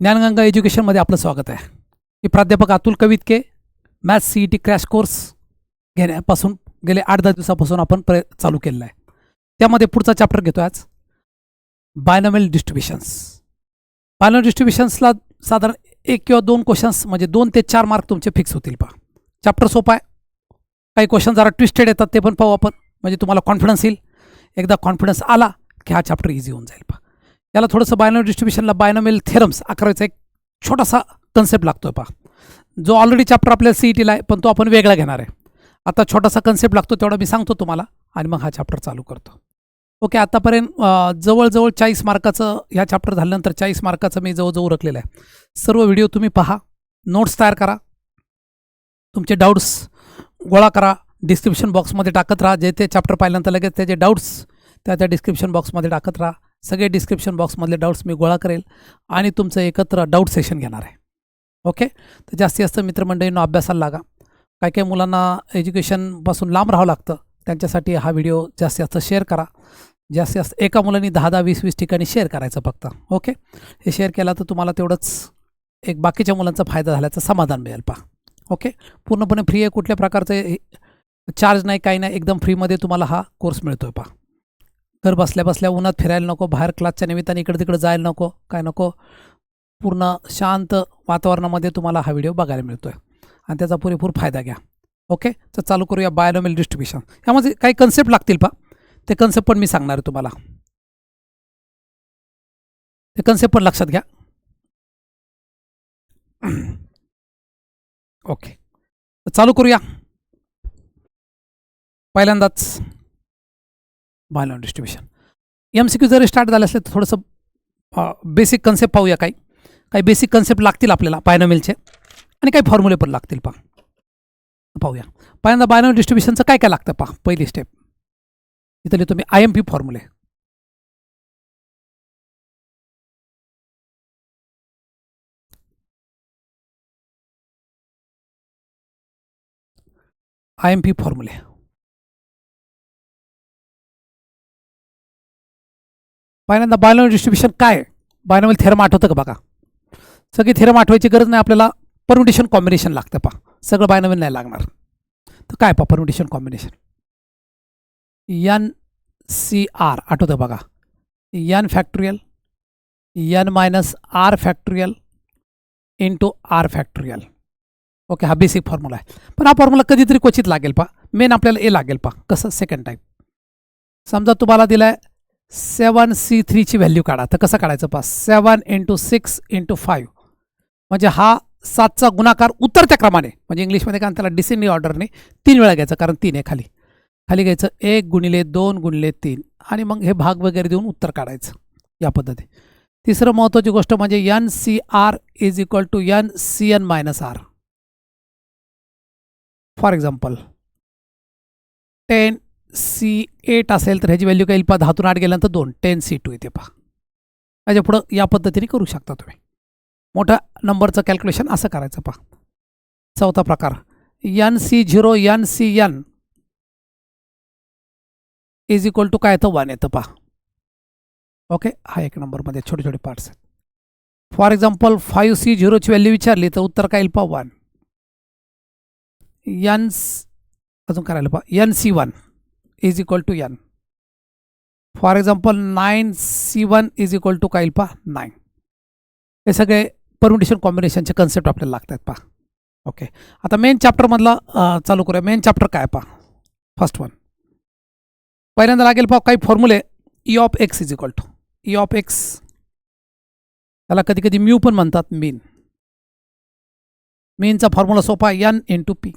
ज्ञानगंगा एज्युकेशनमध्ये आपलं स्वागत आहे. मी प्राध्यापक Atul Kavitke. Maths CET crash course घेण्यापासून गेले 8-10 दिवसापासून आपण चालू केलेला आहे. त्यामध्ये पुढचा चॅप्टर घेतो आज, बायनॉमियल डिस्ट्रीब्युशन्स. बायनॉमियल डिस्ट्रीब्युशन्सला साधारण 1 किंवा 2 क्वेश्चन्स म्हणजे 2 ते 4 मार्क तुमचे फिक्स होतील. पहा, चॅप्टर सोपा आहे. काही क्वेश्चन जरा ट्विस्टेड येतात, ते पण पाहू आपण, म्हणजे तुम्हाला कॉन्फिडन्स येईल. एकदा कॉन्फिडन्स आला की हा चॅप्टर इझी होऊन जाईल. पहा, याला थोडंसं बायनॉमियल डिस्ट्रीब्युशनला बायनॉमियल थेरम्स अकरायचा एक छोटासा कन्सेप्ट लागतोय. पहा, जो ऑलरेडी चॅप्टर आपल्याला CETला आहे, पण तो आपण वेगळा घेणार आहे. आता छोटासा कन्सेप्ट लागतो, तेवढा मी सांगतो तुम्हाला आणि मग हा चॅप्टर चालू करतो. ओके, आतापर्यंत जवळजवळ 40 मार्काचं ह्या चॅप्टर झाल्यानंतर 40 मार्काचं मी जवळजवळ उरकलेलं आहे. सर्व व्हिडिओ तुम्ही पहा, नोट्स तयार करा, तुमचे डाऊट्स गोळा करा, डिस्क्रिप्शन बॉक्समध्ये टाकत राहा. जे ते चॅप्टर पाहिल्यानंतर लगेच त्याचे डाऊट्स त्या डिस्क्रिप्शन बॉक्समध्ये टाकत राहा. सगळे डिस्क्रिप्शन बॉक्समधले डाऊट्स मी गोळा करेल आणि तुमचं एकत्र डाऊट सेशन घेणार आहे. ओके, तर जास्तीत जास्त मित्रमंडळींना अभ्यासाला लागा. काही काही मुलांना एज्युकेशनपासून लांब राहावं लागतं, त्यांच्यासाठी हा व्हिडिओ जास्तीत जास्त शेअर करा. जास्तीत जास्त एका मुलांनी 10-10, 20-20 ठिकाणी शेअर करायचं फक्त. ओके, हे शेअर केला तर तुम्हाला तेवढंच एक बाकीच्या मुलांचा फायदा झाल्याचं समाधान मिळेल. पहा, ओके, पूर्णपणे फ्री आहे, कुठल्या प्रकारचे चार्ज नाही, काही नाही, एकदम फ्रीमध्ये तुम्हाला हा कोर्स मिळतो आहे. पहा, घर बसल्या बसल्या उन्हात फिरायला नको, बाहेर क्लासच्या निमित्ताने इकडे तिकडे जायला नको, काय नको, पूर्ण शांत वातावरणामध्ये तुम्हाला हा व्हिडिओ बघायला मिळतो आहे आणि त्याचा पुरेपूर फायदा घ्या. ओके, तर चालू करूया बायनॉमियल डिस्ट्रीब्युशन. यामध्ये काही कन्सेप्ट लागतील. पहा, ते कन्सेप्ट पण मी सांगणार आहे तुम्हाला, ते कन्सेप्ट पण लक्षात घ्या. ओके, तर चालू करूया. पहिल्यांदाच बायनॉमियल डिस्ट्रीब्युशन MCQ जरी स्टार्ट झाले असले तर थोडंसं बेसिक कन्सेप्ट पाहूया. काही बेसिक कन्सेप्ट लागतील आपल्याला बायनॉमियलचे आणि काही फॉर्म्युले पण लागतील. पहा, पाहूया. पहिल्यांदा बायनॉमियल डिस्ट्रीब्युशनचं काय काय लागतं. पहा, पहिली स्टेप इथं लिहितो मी, IMP फॉर्म्युले. IMP फॉर्म्युले. पहिल्यांदा बायनॉमियल डिस्ट्रीब्युशन काय, बायनॉमियल थेरम आठवतं का? बघा, सगळी थेरम आठवायची गरज नाही आपल्याला. परम्युटेशन कॉम्बिनेशन लागतं. पहा, सगळं बायनॉमियल नाही लागणार. तर काय पहा, परम्युटेशन कॉम्बिनेशन NCR आठवतं बघा, N factorial N-R factorial into R factorial. Okay, हा बेसिक फॉर्म्युला आहे. पण हा फॉर्म्युला कधीतरी क्वचित लागेल. पहा, मेन आपल्याला ए लागेल. पहा, कसं, सेकंड टाईप. समजा तुम्हाला दिलं आहे 7C3ची व्हॅल्यू काढा, तर कसं काढायचं? पहा, 7 × 6 × 5 म्हणजे हा 7चा गुणाकार उतरत्या क्रमाने, म्हणजे इंग्लिशमध्ये काय त्याला डिसेंडिंग ऑर्डरने 3 वेळा घ्यायचं, कारण 3 आहे खाली. खाली घ्यायचं 1 × 2 × 3 आणि मग हे भाग वगैरे देऊन उत्तर काढायचं या पद्धती. तिसरं महत्त्वाची गोष्ट म्हणजे NCR = NCN-R. For example 10C8 असेल तर ह्याची व्हॅल्यू काय येईल? पहा, 10तून 8 गेल्यानंतर 2, 10C2 येते. पहा, त्याच्या पुढं या पद्धतीने करू शकता तुम्ही. मोठ्या नंबरचं कॅल्क्युलेशन असं करायचं. पहा, चौथा प्रकार NC0 NCN = काय येतं? 1 येतं. पहा, ओके, हा 1 नंबरमध्ये छोटे छोटे पार्ट्स आहेत. फॉर एक्झाम्पल 5C0ची व्हॅल्यू विचारली तर उत्तर काय येईल? पहा, 1. अजून करायला पहा, NC1 = N. For example 9C1 = काय येईल? पहा, 9. हे सगळे परम्युटेशन कॉम्बिनेशनचे कन्सेप्ट आपल्याला लागतात. पहा, ओके, आता मेन चॅप्टरमधला चालू करूया. मेन चॅप्टर काय? पहा, फर्स्ट वन पहिल्यांदा लागेल. पहा, काही फॉर्म्युले. E(x) त्याला कधी कधी म्यू पण म्हणतात, मीन. मीनचा फॉर्म्युला सोपा, N × P.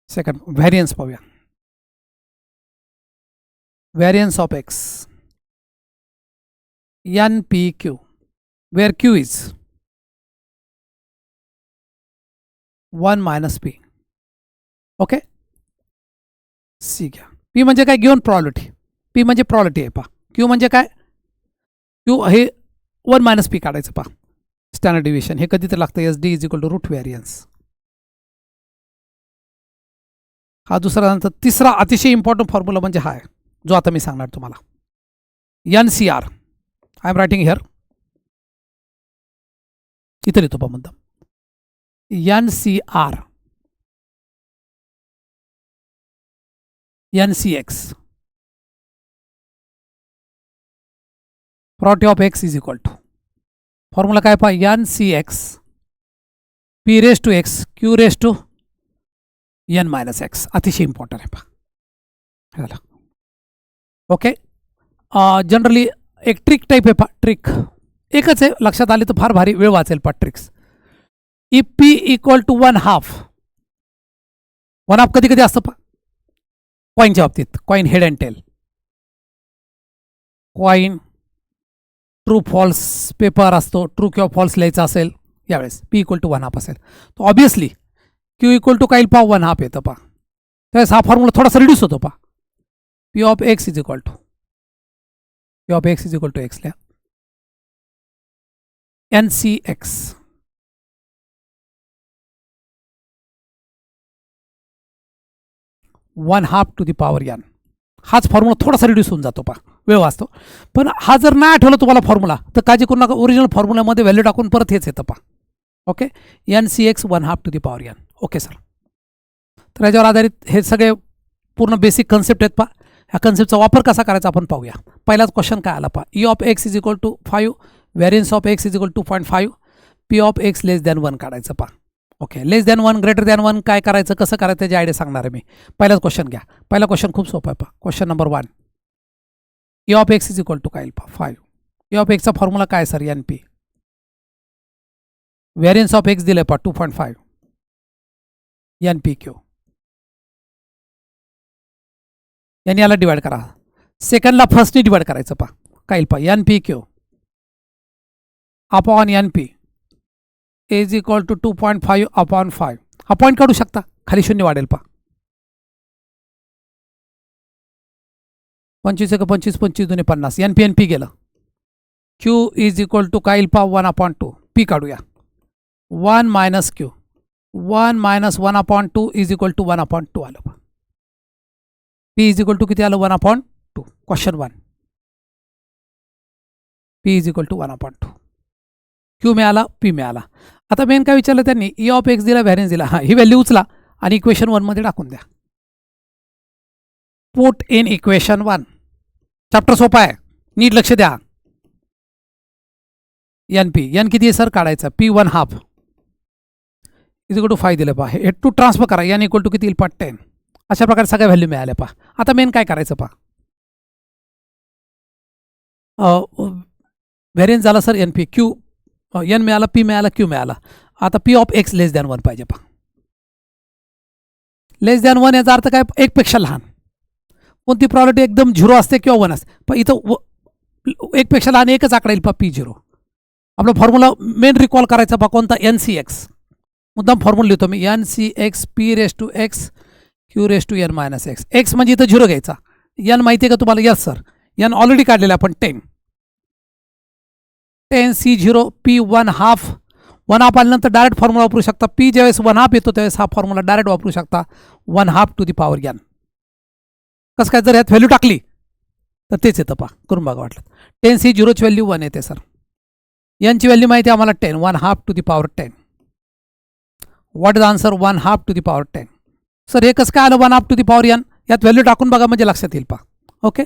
सेकंड, व्हॅरियन्स पाहूया. Variance of X NPQ, where Q is 1 - P. Okay, C घ्या. P म्हणजे काय? Given probability. P म्हणजे प्रॉबिलिटी आहे. पहा, Q म्हणजे काय? Q हे 1 - P काढायचं. पहा, स्टँडर्ड डिव्हिएशन हे कधी तर लागतं. SD = root variance. हा दुसरा. नंतर तिसरा अतिशय इम्पॉर्टंट फॉर्म्युला म्हणजे हा आहे, जो आता मी सांगणार तुम्हाला. NCR I am writing here. इथं लिहितो पहा मुद्दाम. NCR NCX property of x is equal to formula काय पहा NCX P raise to x Q raise to N minus x. अतिशय इम्पॉर्टंट आहे पहा. झालं. ओके. जनरली एक ट्रिक टाईप आहे पहा. ट्रिक एकच आहे, लक्षात आली तर फार भारी वेळ वाचेल पहा. Tricks if P equal to 1/2. 1/2 कधी कधी असतं पहा कॉईनच्या बाबतीत. Coin head and tail. Coin true false paper असतो. ट्रू किंवा फॉल्स लिहायचा असेल यावेळेस P इक्वल टू 1/2 असेल तर ऑब्वियसली Q इक्वल टू काही पहा 1/2 येतं पहा. त्यावेळेस हा फॉर्म्युला थोडासा रिड्यूस होतो पहा. P of x is equal to x लिहा. NCX one half to the power n. हाच फॉर्म्युला थोडासा रिड्यूस होऊन जातो पहा, वेळ वाचतो. पण हा जर नाही आठवला तुम्हाला फॉर्म्युला तर काळजी करू नका, ओरिजिनल फॉर्म्युल्यामध्ये व्हॅल्यू टाकून परत हेच येतं पहा. Okay. NCX one half to the power n. Okay sir. तर याच्यावर आधारित हे सगळे पूर्ण बेसिक कन्सेप्ट आहेत पहा. ह्या कन्सेप्टचा वापर कसा करायचा आपण पाहूया. पहिलाच क्वेश्चन काय आला पहा. E of x is equal to 5, variance of x is equal to 2.5, P of x less than 1 काढायचं पहा. Okay. Less than 1 greater than 1 काय करायचं, कसं करायचं त्याची आयडिया सांगणार आहे मी. पहिलाच क्वेश्चन घ्या. पहिला क्वेश्चन खूप सोपा आहे पहा. Question number 1. E of x is equal to काय पहा 5. E ऑफ एक्सचा फॉर्म्युला काय sir NP. Variance of x दिलं पहा 2.5 NPQ. यांनी याला डिवाइड करा. सेकंडला फर्स्टनी डिवाइड करायचं पहा. काय पहा NPQ upon NP is equal to 2.5 upon 5. हा पॉईंट काढू शकता, खाली शून्य वाढेल पहा. 25 1 25 25 2 50. NP गेलं. Q इज इक्वल टू काय पहा 1/2. P काढूया. 1 minus Q 1 minus 1/2 is equal to 1/2 आलं पहा. P इज इक्वल टू किती आलं 1/2. Question 1. P is equal to 1/2. Q मिळाला, P मिळाला. आता मेन काय विचारलं त्यांनी, E ऑफ एक्स दिला, व्हॅरियन्स दिला. हां, ही व्हॅल्यू उचला आणि इक्वेशन 1 मध्ये टाकून द्या. Put in equation 1. चॅप्टर सोपा आहे, नीट लक्ष द्या. NP N किती आहे सर काढायचा. P 1/2 इज इक्वल टू 5 दिलं पहा. हे टू ट्रान्सफर करा. N इक्वल टू किती येईल पहा 10. अशा प्रकारे सगळ्या व्हॅल्यू मिळाल्या पहा. आता मेन काय करायचं पहा. व्हेरियन्स झाला सर NP. Q N मिळाला, P मिळाला, Q मिळाला. आता P of x less than 1 पाहिजे पहा. लेस दॅन 1 याचा अर्थ काय 1 पेक्षा लहान. कोणती प्रॉपर्टी एकदम 0 असते किंवा 1 असते. पण इथं 1 पेक्षा लहान एकच आकडा येईल पहा P0. आपला फॉर्म्युला मेन रिकॉल करायचा पहा कोणता NCX. मुद्दाम फॉर्म्युला लिहितो मी. NCX P raise to x Q raise to N minus x. X म्हणजे इथं 0 घ्यायचा. N माहिती आहे का तुम्हाला. Yes sir. N ऑलरेडी काढलेला आपण 10 C0 P 1/2. 1/2 आल्यानंतर डायरेक्ट फॉर्म्युला वापरू शकता. P ज्यावेळेस 1/2 येतो त्यावेळेस हा फॉर्म्युला डायरेक्ट वापरू शकता. 1/2 टू दी पॉवर N. कसं काय जर यात व्हॅल्यू टाकली तर तेच येतं पहा. करून बघा वाटलं. 10 C0 ची व्हॅल्यू 1 येते सर. N ची व्हॅल्यू माहिती आहे आम्हाला 10. 1/2 to the power 10. What is answer 1/2 to the power 10. Sir हे कसं काय आलं 1/2 टू दी पॉवर N. यात व्हॅल्यू टाकून बघा म्हणजे लक्षात येईल पहा. ओके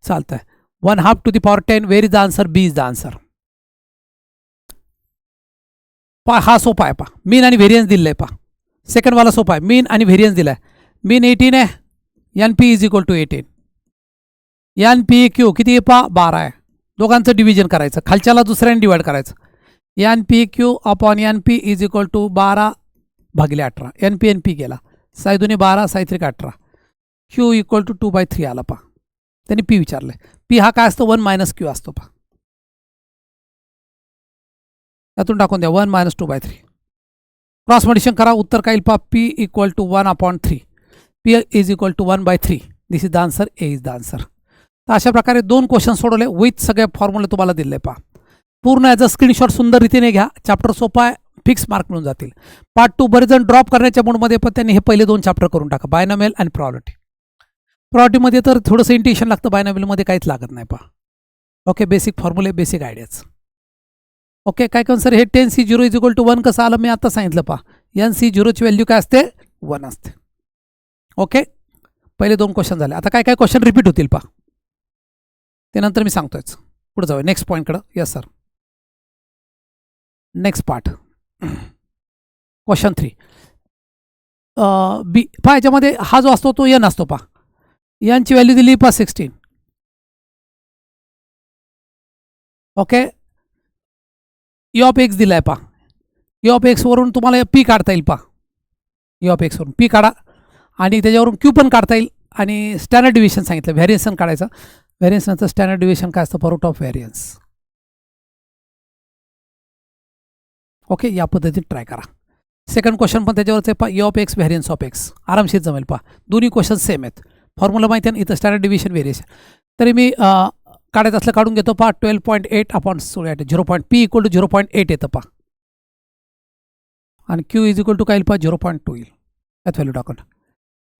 चालतंय. 1/2 to the power 10. Where is the answer. B is the answer. पहा हा सोपा आहे पहा. मीन आणि व्हेरियन्स दिलं आहे पहा. सेकंडवाला सोपा आहे. मीन आणि व्हेरियन्स दिला आहे. मीन 18 आहे. NP is equal to 18. NPQ किती आहे पहा 12 आहे. दोघांचं डिव्हिजन करायचं. खालच्याला दुसऱ्याने डिवाइड करायचं. NPQ upon NP is equal to 12 भागिले 18. NP गेला. साई 2 12 साई 3 18. Q इक्वल टू 2/3 आला पहा. त्यांनी P विचारलंय. P हा काय असतो 1 मायनस Q असतो पहा. यातून टाकून द्या 1 मायनस 2/3. क्रॉस मल्टिप्लिकेशन करा. उत्तर काय येईल पहा. P equal to 1/3. P is equal to 1/3. This is the answer. A is the answer. तर अशा प्रकारे 2 क्वेश्चन सोडवले विथ सगळे फॉर्म्युले तुम्हाला दिले पहा. पूर्ण याचा स्क्रीनशॉट सुंदर रीतीने घ्या. चॅप्टर सोपा आहे. फिक्स मार्क मिळून जातील. पार्ट 2 बरेच जण ड्रॉप करण्याच्या मूडमध्ये पण त्यांनी हे पहिले 2 चॅप्टर करून टाका. बायनॉमियल आणि प्रॉपर्टी. प्रॉपर्टीमध्ये तर थोडंसं इंटिग्रेशन लागतं. बायनॉमियलमध्ये काहीच लागत नाही पहा. ओके, बेसिक फॉर्म्युले, बेसिक आयडियाज. ओके, काय करून सर हे 10C0 इज इक्वल टू 1 कसं आलं? मी आता सांगितलं पहा, NC0ची व्हॅल्यू काय असते? 1 असते. ओके, पहिले 2 क्वेश्चन झाले. आता काय काय क्वेश्चन रिपीट होतील पहा, ते नंतर मी सांगतोयच. पुढे जाऊया नेक्स्ट पॉईंटकडं. Yes sir, next part, question 3. B पहा, याच्यामध्ये हा जो असतो तो n असतो पहा. यांची व्हॅल्यू दिली पहा 16. ओके, ई ऑफ एक्स दिलाय पहा. ई ऑफ एक्स वरून तुम्हाला पी काढता येईल पहा. ई ऑफ एक्स वरून पी काढा आणि त्याच्यावरून क्यू पण काढता येईल. आणि स्टँडर्ड डिव्हिजन सांगितलं, व्हॅरिएशन काढायचं. व्हॅरिएशनचं स्टँडर्ड डिव्हिजन काय असतं? Route of variance. ओके, या पद्धतीने ट्राय करा. सेकंड क्वेश्चन पण त्याच्यावरच आहे पहा, E of x variance of x. आरामशीर जमेल पहा, दोन्ही क्वेश्चन सेम आहेत. फॉर्म्युला माहिती आहे ना, इथं स्टँडर्ड डिव्हिजन व्हेरिएशन. तरी मी काढायचं असलं काढून घेतो पहा. 12.8 अपॉन 0. पी इक्वल टू 0.8 येतं पहा. आणि क्यू इज इक्वल टू काय येईल पहा? 0.2 येईल. त्यात व्हॅल्यू टाकून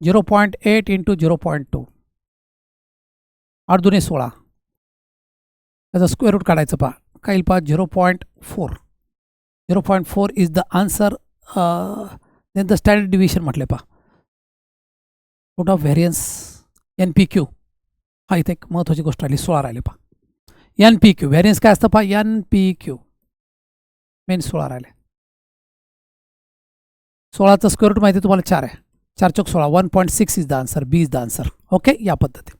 0.8 इंटू 0.2, 8 दुने 16. त्याचा स्क्वेअर रूट काढायचं पहा, काय येईल पहा? 0.4. 0.4 is the answer. Then the standard division म्हटले पहा, रूट ऑफ व्हेरियन्स NPQ. हा इथे एक महत्त्वाची गोष्ट राहिली, 16 राहिले पहा. NPQ व्हेरियन्स काय असतं पहा? NPQ मेन 16 राहिले. 16चं स्क्वेअर रूट माहिती तुम्हाला 4 आहे. 4 चौक 16, 1.6 is the answer. B is the answer. Okay, या पद्धती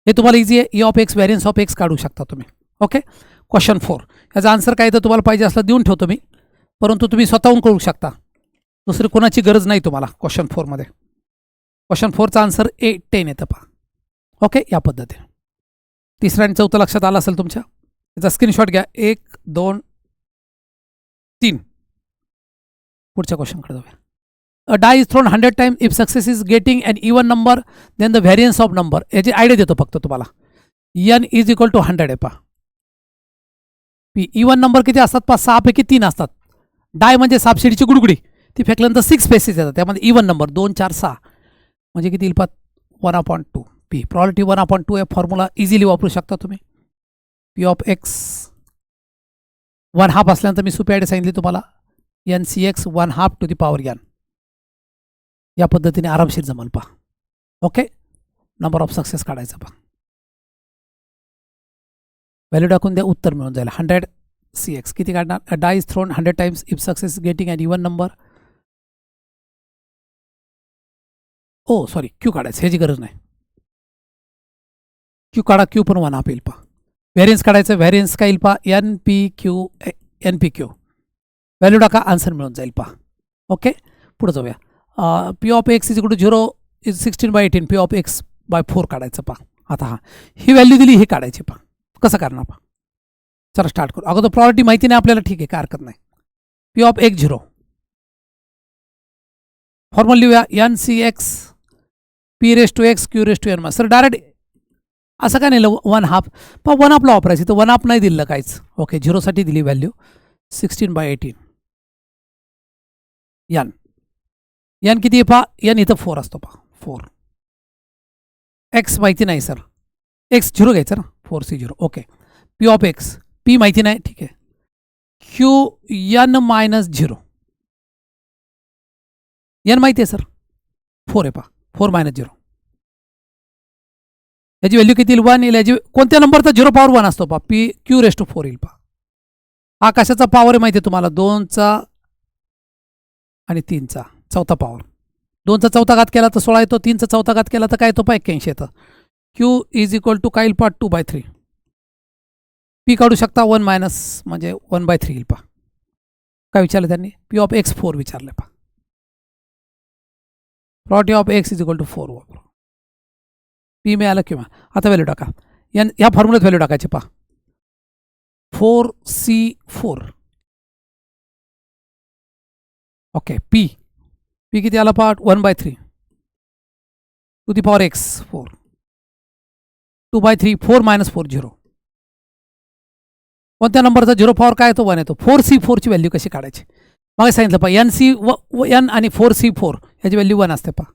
हे तुम्हाला इझी आहे. E of X variance of X काढू शकता तुम्ही. Okay, question 4. याचा आन्सर काय तर तुम्हाला पाहिजे असलं देऊन ठेवतो मी, परंतु तुम्ही स्वतःहून करू शकता. दुसरी कोणाची गरज नाही तुम्हाला. क्वेश्चन 4मध्ये क्वेश्चन 4चा आन्सर 10 येतं पहा. ओके, या पद्धतीने. तिसरा आणि चौथं लक्षात आलं असेल तुमच्या. याचा स्क्रीनशॉट घ्या. 1, 2, 3. पुढच्या क्वेश्चनकडे जाऊया. A die is thrown 100 time. If success is getting an even number then the variance of number. याची आयडिया देतो फक्त तुम्हाला. n इज इक्वल टू 100 आहे पहा. पी इवन नंबर किती असतात पहा? 6 पैकी 3 असतात. डाय म्हणजे सापशिडीची गुडगुडी, ती फेकल्यानंतर 6 स्पेसेस येतात. त्यामध्ये इवन नंबर 2, 4, 6 म्हणजे किती येईल पहा? 1/2. पी प्रॉपर्टी 1/2 आहे. फॉर्म्युला इझिली वापरू शकता तुम्ही. पी ऑफ एक्स 1/2 असल्यानंतर मी सोपी आयडिया सांगितली तुम्हाला. NCX 1/2 to the power n. या पद्धतीने आरामशीर जमल पहा. ओके, नंबर ऑफ सक्सेस काढायचा पहा. व्हॅल्यू टाकून द्या, उत्तर मिळून जाईल. 100 CX किती काढणार? A die is thrown 100 times. If success getting an even number. Oh sorry, Q काढायचं, ह्याची गरज नाही. क्यू काढा, क्यू पण 1/2 येईल पहा. व्हॅरियन्स काढायचं, व्हॅरियन्स काय येईल पहा? NPQ. व्हॅल्यू टाका, आन्सर मिळून जाईल पहा. ओके, पुढे जाऊया. P of x is equal to 0 is 16/18. P of X by 4 काढायचं पहा. आता हा ही व्हॅल्यू दिली, ही काढायची पहा. कसं करणार पहा? चला स्टार्ट करू. अगोदर प्रॉपर्टी माहिती नाही आपल्याला, ठीक आहे, काय हरकत नाही. P of x 0. फॉर्म्युला लिहूया. NCX P⁻x Q⁻n. Sir direct असं काय नाही 1/2 पहा. 1/2 वापरायची, तर 1/2 नाही दिलं काहीच. ओके, 0साठी दिली व्हॅल्यू 16/18. n किती आहे पहा? n इथं 4 असतो पहा. 4. x माहिती नाही सर, x 0 घ्यायचं ना. 4C0. Okay, P of x P माहिती नाही, ठीक आहे. Qn-0. n माहिती आहे सर, 4 आहे पहा. 4 - 0. याची व्हॅल्यू किती येईल? 1 येईल. याची कोणत्या नंबरचा 0 पॉवर 1 असतो पहा? Q⁻4 येईल पहा. हा कशाचा पॉवर आहे माहिती आहे तुम्हाला? 2चा आणि 3चा चौथा पॉवर. 2चा चौथा घात केला तर 16 येतो. 3चा चौथा घात केला तर काय येतो पहा? 81 येतं. Q इज इक्वल टू काय येईल पहा? 2/3. पी काढू शकता 1 - म्हणजे 1/3 येईल पहा. काय विचारलं त्यांनी? पी ऑफ एक्स 4 विचारलं पहा. Property of x is equal to 4 वापरू. पी मिळालं किंवा आता व्हॅल्यू टाका. या फॉर्म्युल्यात व्हॅल्यू टाकायची पहा. 4C4. ओके, पी किती आला पहा? 1/3 टू दी पॉवर एक्स 4. 2/3. 4 - 4 0. कोणत्या नंबरचा 0 पॉवर काय येतो? 1 येतो. 4C4ची व्हॅल्यू कशी काढायची? मग सांगितलं पहा. n आणि 4C4 याची व्हॅल्यू 1 असते पहा.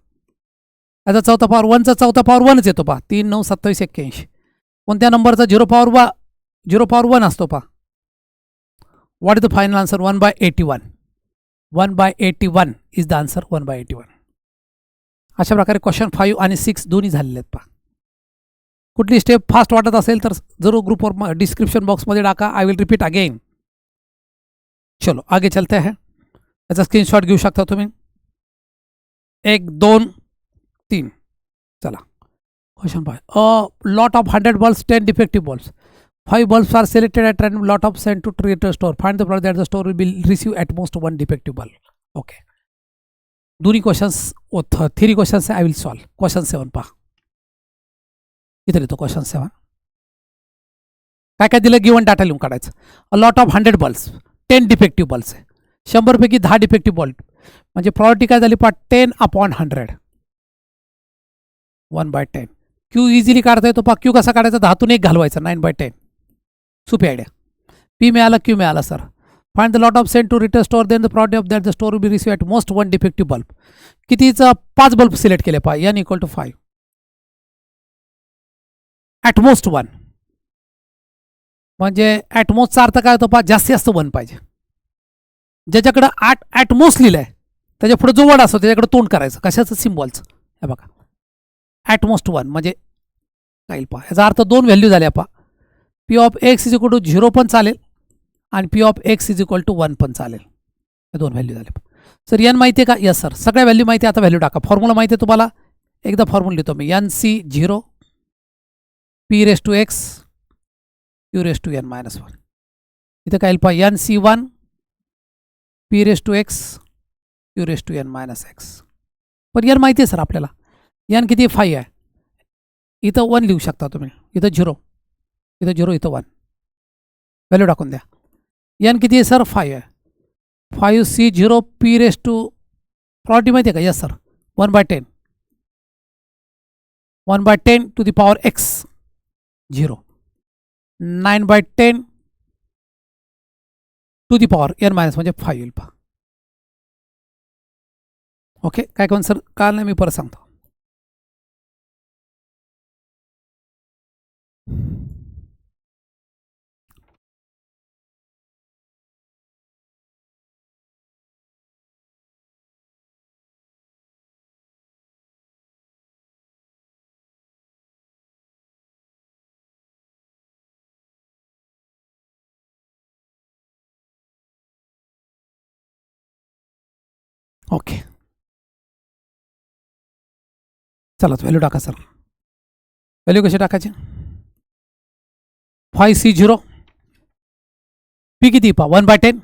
याचा चौथा पॉवर 1चा चौथा पॉवर 1च येतो पहा. 3, 9, 27, 81. कोणत्या नंबरचा 0 पॉवर 1 असतो पा. What is the final answer? 1/81. 1/81 is the answer. 1/81. अशा प्रकारे क्वेश्चन 5 आणि 6 दोन्ही झालेले आहेत पहा. कुठली स्टेप फास्ट वाटत असेल तर जरूर ग्रुपवर डिस्क्रिप्शन बॉक्समध्ये टाका. I will repeat again. चलो आगे चलते हैं. याचा स्क्रीनशॉट घेऊ शकता तुम्ही. 1 2 3. चला question 5. Lot of 100 bulbs, 10 defective bulbs. 5 bulbs are selected at random, lot of sent to retail store. Find the product that the store will be receive at most 1 defective bulb. Okay. दोन्ही questions 3 questions I will solve. Question 7 पहा. इथे लिहितो question 7. काय काय दिलं? Given data लिहून काढायचं. A lot of 100 bulbs, 10 defective bulbs आहे. 100 पैकी 10 डिफेक्टिव्ह बल्ब म्हणजे प्रॉपर्टी काय झाली पहा? 10/100. 1/10. क्यू इझिली काढता येतो पहा. क्यू कसा काढायचा? 10तून 1 घालवायचा. 9/10. सोपी आयडिया. पी मिळाला, क्यू मिळाला sir. Find the lot of sent to retail store, then the property of that the store will be receive at most 1 defective bulb. कितीचं? 5 बल्ब सिलेक्ट केले पहा. n = 5. ॲट मोस्ट 1 म्हणजे at मोस्टचा अर्थ काय होतो पहा? जास्तीत जास्त 1 पाहिजे. ज्याच्याकडं ॲट मोस्ट लिहिलं आहे त्याच्या पुढे जो वर्ड असतो त्याच्याकडे तोंड करायचं. कशाचं? सिम्बॉलचं. हे बघा ॲट मोस्ट 1 म्हणजे काय पहा. याचा अर्थ 2 व्हॅल्यू झाल्या पहा. P of x is equal to 0 पण चालेल आणि P of x is equal to 1 पण चालेल. हे 2 व्हॅल्यू झाले. सर एन माहिती आहे का? Yes sir. सगळ्या व्हॅल्यू माहिती आहे. आता व्हॅल्यू टाका. फॉर्म्युला माहिती आहे तुम्हाला. एकदा फॉर्म्युला लिहितो मी. NC0 P⁻x Q⁻n-1. इथं काय पहा? NC1 P⁻x Q⁻n-x. पण एन माहिती आहे सर आपल्याला. एन किती? 5 आहे. इथं 1 लिहू शकता तुम्ही. इथं 0, इथं 0, इथं 1. व्हॅल्यू टाकून द्या. एन किती आहे सर? 5 आहे. 5C0 P⁻. प्रॉपर्टी माहिती आहे का? Yes sir. 1/10. 1/10 to the power x 0. 9/10 to the power n- म्हणजे 5 येईल पहा. ओके. काय कोण सर? काल नाही, मी परत सांगतो. ओके. चला व्हॅल्यू टाका सर. व्हॅल्यू कशी टाकायची? 5C0 P किती पहा? 1/10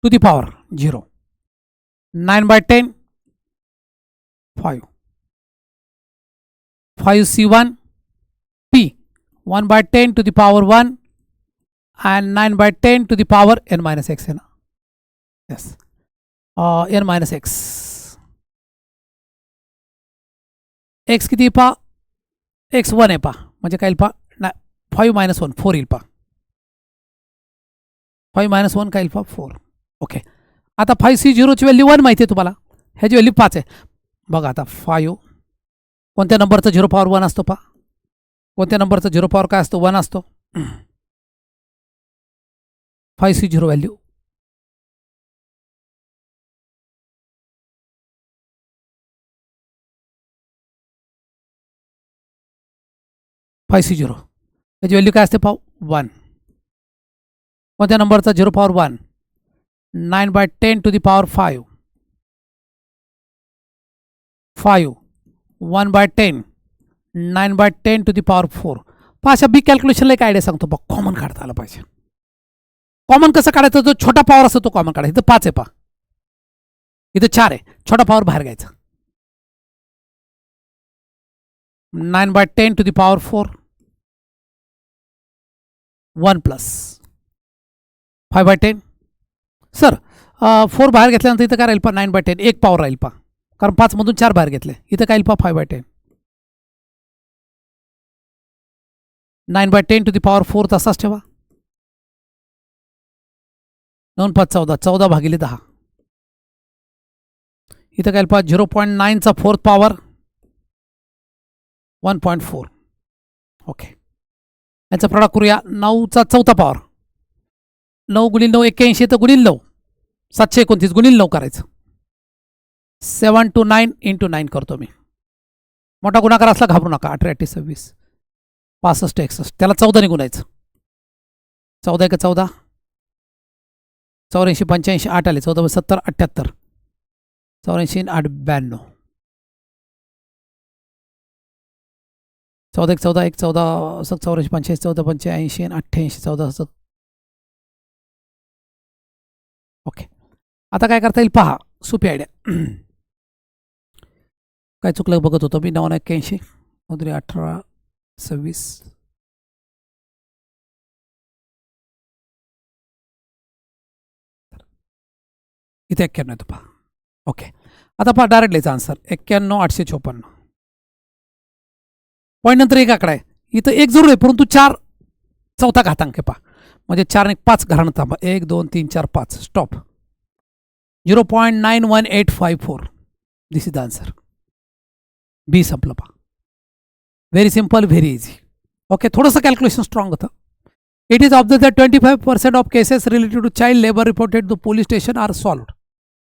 to the power 0. 9/10 5. 5C1 P 1/10 to the power 1 and 9/10 to the power n-x है ना. यस. n-x. एक्स किती पहा? x 1 आहे पहा. म्हणजे काय पहा? 5 - 1 4 येईल पहा. 5 - 1 काय पहा? 4. ओके. आता 5C0 ची व्हॅल्यू 1 माहिती आहे तुम्हाला. ह्याची व्हॅल्यू 5 आहे. बघा आता 5 कोणत्या नंबरचा 0 पॉवर 1 असतो पहा? कोणत्या नंबरचा 0 पॉवर काय असतो? 1 असतो. 5C0 व्हॅल्यू 5C0 त्याची व्हॅल्यू काय असते पाहू? 1. कोणत्या नंबरचा 0 power 1? 9/10 to the power 5. 5 1/10 9/10 to the power 4. पहा अशा बिग कॅल्क्युलेशनला एक आयडिया सांगतो पहा. कॉमन काढता आलं पाहिजे. कॉमन कसं काढायचं? जो छोटा पॉवर असतो तो कॉमन काढायचा. इथं 5 आहे पहा. इथं 4 आहे. छोटा पॉवर बाहेर घ्यायचा. 9/10 to the power 4 1 plus 5/10. Sir 4 बाहेर घेतल्यानंतर इथं काय राहील पहा? 9/10 एक पॉवर राहील पहा. कारण 5 मधून 4 बाहेर घेतले. इथं काय येईल पहा? 5/10. 9/10 टू द पॉवर 4 तसाच ठेवा. 9 5 14 14 भागिले 10. इथं काय पहा? 0.9 चा 4th पॉवर 1.4. ओके, याचा प्रॉडक्ट करूया. 9चा चौथा पॉवर, 9 गुणिले 9 81, तर गुणिले 9 729 गुणिले 9 करायचं. 729 × 9 करतो मी. मोठा गुणाकार असला घाबरू नका. 18 × 26 65 61, त्याला 14ने गुणायचं. 14 × 14 84 85 8 आले. 14 70 78 84 8 92 14 × 14 1 14 84 85 14 85 88 14. ओके, आता काय करता येईल पहा. सोपी आयडिया. काय चुकलं बघत होतो मी. 9 81 18 26 इथे 91 येतो पहा. ओके, आता पहा डायरेक्ट लिहायचा आन्सर 91 856. पॉईंट नंतर एक आकडा आहे. इथं एक जरूर आहे, परंतु 4 चौथा घातांक आहे पहा. म्हणजे 4 आणि 5 घरानं थांबा. 1 2 3 4 5 stop. 0.91854. This is the answer. B संपलं पहा. Very simple, very easy. Okay, थोडंसं कॅल्क्युलेशन स्ट्रॉंग होतं. It is observe that 25% of cases related to child labour reported to police station are solved.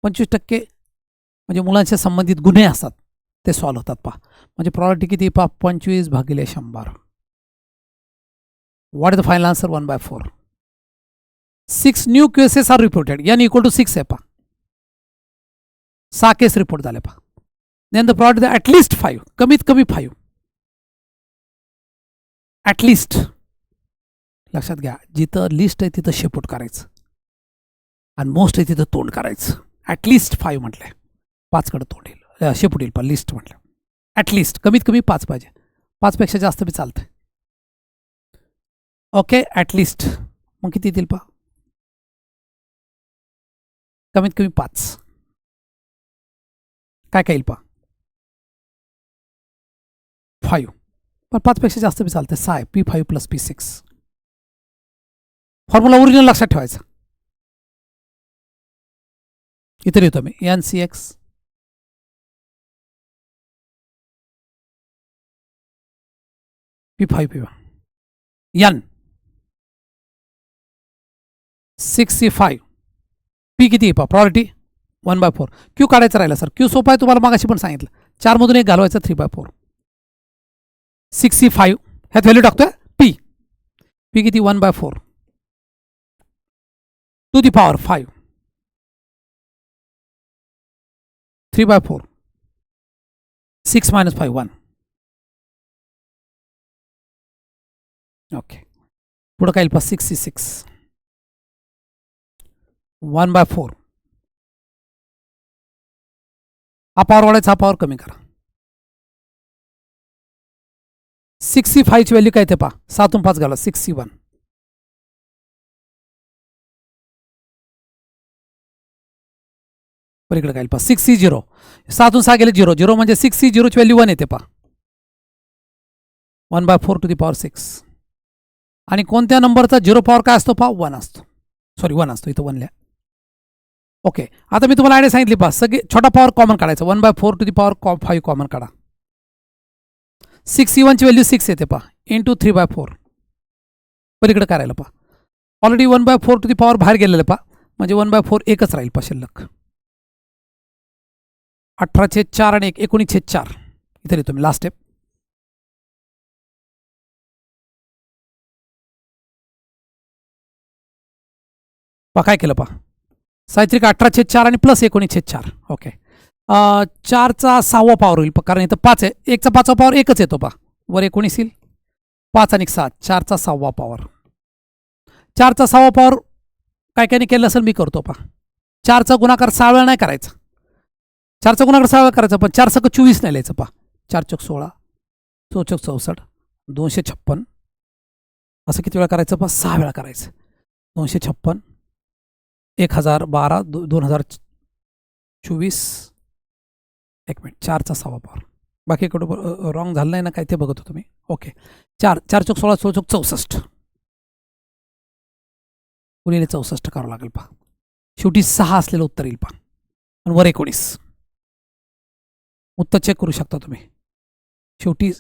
25% म्हणजे मुलांच्या संबंधित गुन्हे असतात ते सॉल्व्ह होतात पहा. म्हणजे प्रॉपर्टी किती पहा. 25/100. What is the final answer. 1/4. 6 new cases are reported. n = 6 आहे पहा. 6 केस रिपोर्ट झाले पहा. देन द प्रॉपर्टी ॲटलिस्ट 5, कमीत कमी 5. ॲटलिस्ट लक्षात घ्या, जिथं लिस्ट आहे तिथं शेपूट करायचं आणि मोस्ट आहे तिथं तोंड करायचं. ॲटलिस्ट 5 म्हटलंय, 5 कडे तोंड येईल, शेपूट येईल पण लिस्ट म्हटलं. ॲटलिस्ट कमीत कमी 5 पाहिजे. 5 पेक्षा जास्त बी चालतंय. ओके, ॲटलिस्ट मग किती येतील पहा. कमीत कमी 5. काय येईल पहा. 5, पण 5 पेक्षा जास्त बी चालतंय. 6 P5 + P6. फॉर्म्युला ओरिजिनल लक्षात ठेवायचा. इथे लिहितो मी NCX P5 N 65 P किती आहे पहा. प्रॉपर्टी 1/4. Q काढायचं राहिला सर. Q सोपा आहे, तुम्हाला मागाशी पण सांगितलं. 4 मधून 1 घालवायचं. 3/4. 65 ह्यात व्हॅल्यू टाकतोय. P किती. 1/4 टू दी पॉवर 5. 3/4. 6 - 5 1. ओके, पुढं काय येईल पहा. 66 1/4. हा पॉवर वाढायचा, हा पॉवर कमी करा. 65 ची व्हॅल्यू काय ते पहा. 7 5 घाला. 61. पलीकडे काय पहा. 6C0. 7 6 गेले 0 0 म्हणजे 6C0 ची व्हॅल्यू 1 येते पहा. 1/4 टू दी पॉवर 6. आणि कोणत्या नंबरचा 0 पॉवर काय असतो पहा. 1 असतो. सॉरी 1 असतो. इथं 1 लिहा. ओके, आता मी तुम्हाला आयडिया सांगितली पहा. सगळे छोटा पॉवर कॉमन काढायचा. 1/4 टू दी पॉवर 5 कॉमन काढा. 6C1 ची व्हॅल्यू 6 येते पहा. इंटू 3/4. पलीकडे काय राहिलं पहा. ऑलरेडी 1/4 टू दी पॉवर बाहेर गेलेलं पहा. म्हणजे 1/4 एकच राहील पहा शिल्लक. 18/4 आणि 1 19/4. इथे लिहितो मी लास्ट स्टेप. पहा काय केलं पहा. साहित्रिक 18/4 आणि प्लस 19/4. ओके, 4चा 6वा पॉवर होईल कारण इथं 5 आहे. 1चा 5वा पॉवर एकच येतो पहा. वर 19 येईल. 5 आणि 7 4चा 6वा पॉवर. 4चा 6वा पॉवर काय काय केलं असेल मी करतो पहा. 4चा गुणाकार 6 वेळा नाही करायचा. 4चा गुणाकार 6 वेळा करायचा, पण 4 × 24 नाही लिहायचं पहा. 4 × 16 4 × 64 256. असं किती वेळा करायचं पहा. 6 वेळा करायचं. 256 1012 2024. 1 मिनिट. 4चा 6वा पॉवर. बाकी इकडं रॉंग झालं नाही ना काय ते बघत होतो मी. ओके, 4 4 × 16 16 × 64 गुणिले 64 करावं लागेल पहा. शेवटी 6 असलेलं उत्तर येईल पहा. आणि वर 19. उत्तर चेक करू शकता तुम्ही. शेवटी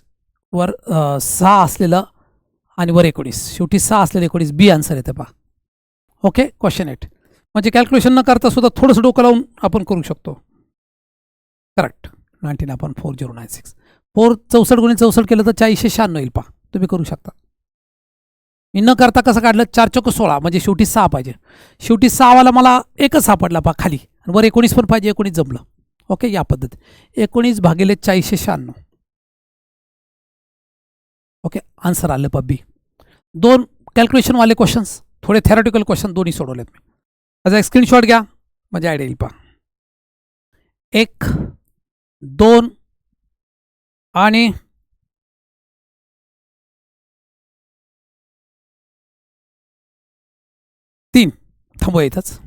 वर 6 असलेलं आणि वर 19, शेवटी 6 असलेलं 19 बी आन्सर येते पहा. ओके, क्वेश्चन 8 म्हणजे कॅल्क्युलेशन न करता सुद्धा थोडंसं डोकं लावून आपण करू शकतो. करेक्ट, 19/4096. 64 गुणिले 64 केलं तर 496 येईल पहा. तुम्ही करू शकता. मी न करता कसं काढलं, 4 चौक 16 म्हणजे शेवटी 6 पाहिजे. शेवटी 6 वाला मला एकच सापडला पहा खाली, वर 19 पण पाहिजे, 19 जमलं. ओके, या पद्धती 19 भागिले 496. ओके, आन्सर आलं पहा बी. 2 कॅल्क्युलेशनवाले क्वेश्चन्स, थोडे थेरॉटिकल क्वेश्चन दोन्ही सोडवलेत मी. त्याचा एक स्क्रीनशॉट घ्या म्हणजे आयडिया येईल पहा. 1, 2 आणि 3 थांबूया इथंच.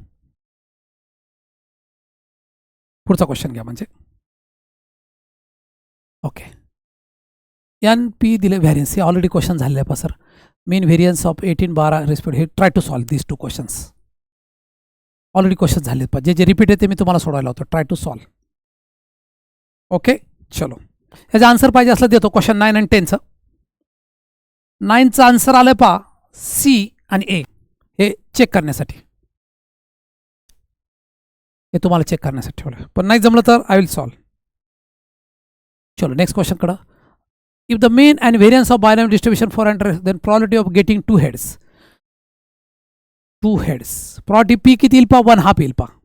पुढचा क्वेश्चन घ्या म्हणजे. ओके, एन पी दिले व्हॅरियन्स, हे ऑलरेडी क्वेश्चन झालेलं आहे पहा sir. Mean variance of 18, 12 respect, हे try to solve these 2 questions. Already question झाले पहा, जे रिपीट आहे ते मी तुम्हाला सोडवायला होतं. Try to solve. ओके, चलो ह्याचा आन्सर पाहिजे असलं देतो. क्वेश्चन 9 आणि 10चं. 9चं आन्सर आलं पहा सी आणि ए, हे चेक करण्यासाठी, हे तुम्हाला चेक करण्यासाठी ठेवलं, पण नाही जमलं तर आय विल सॉल्व. चलो नेक्स्ट क्वेश्चन कडं. If the mean and variance of binomial distribution 400, then probability of getting 2 heads. probability p किती येईल पहा, 1/2 येईल पहा.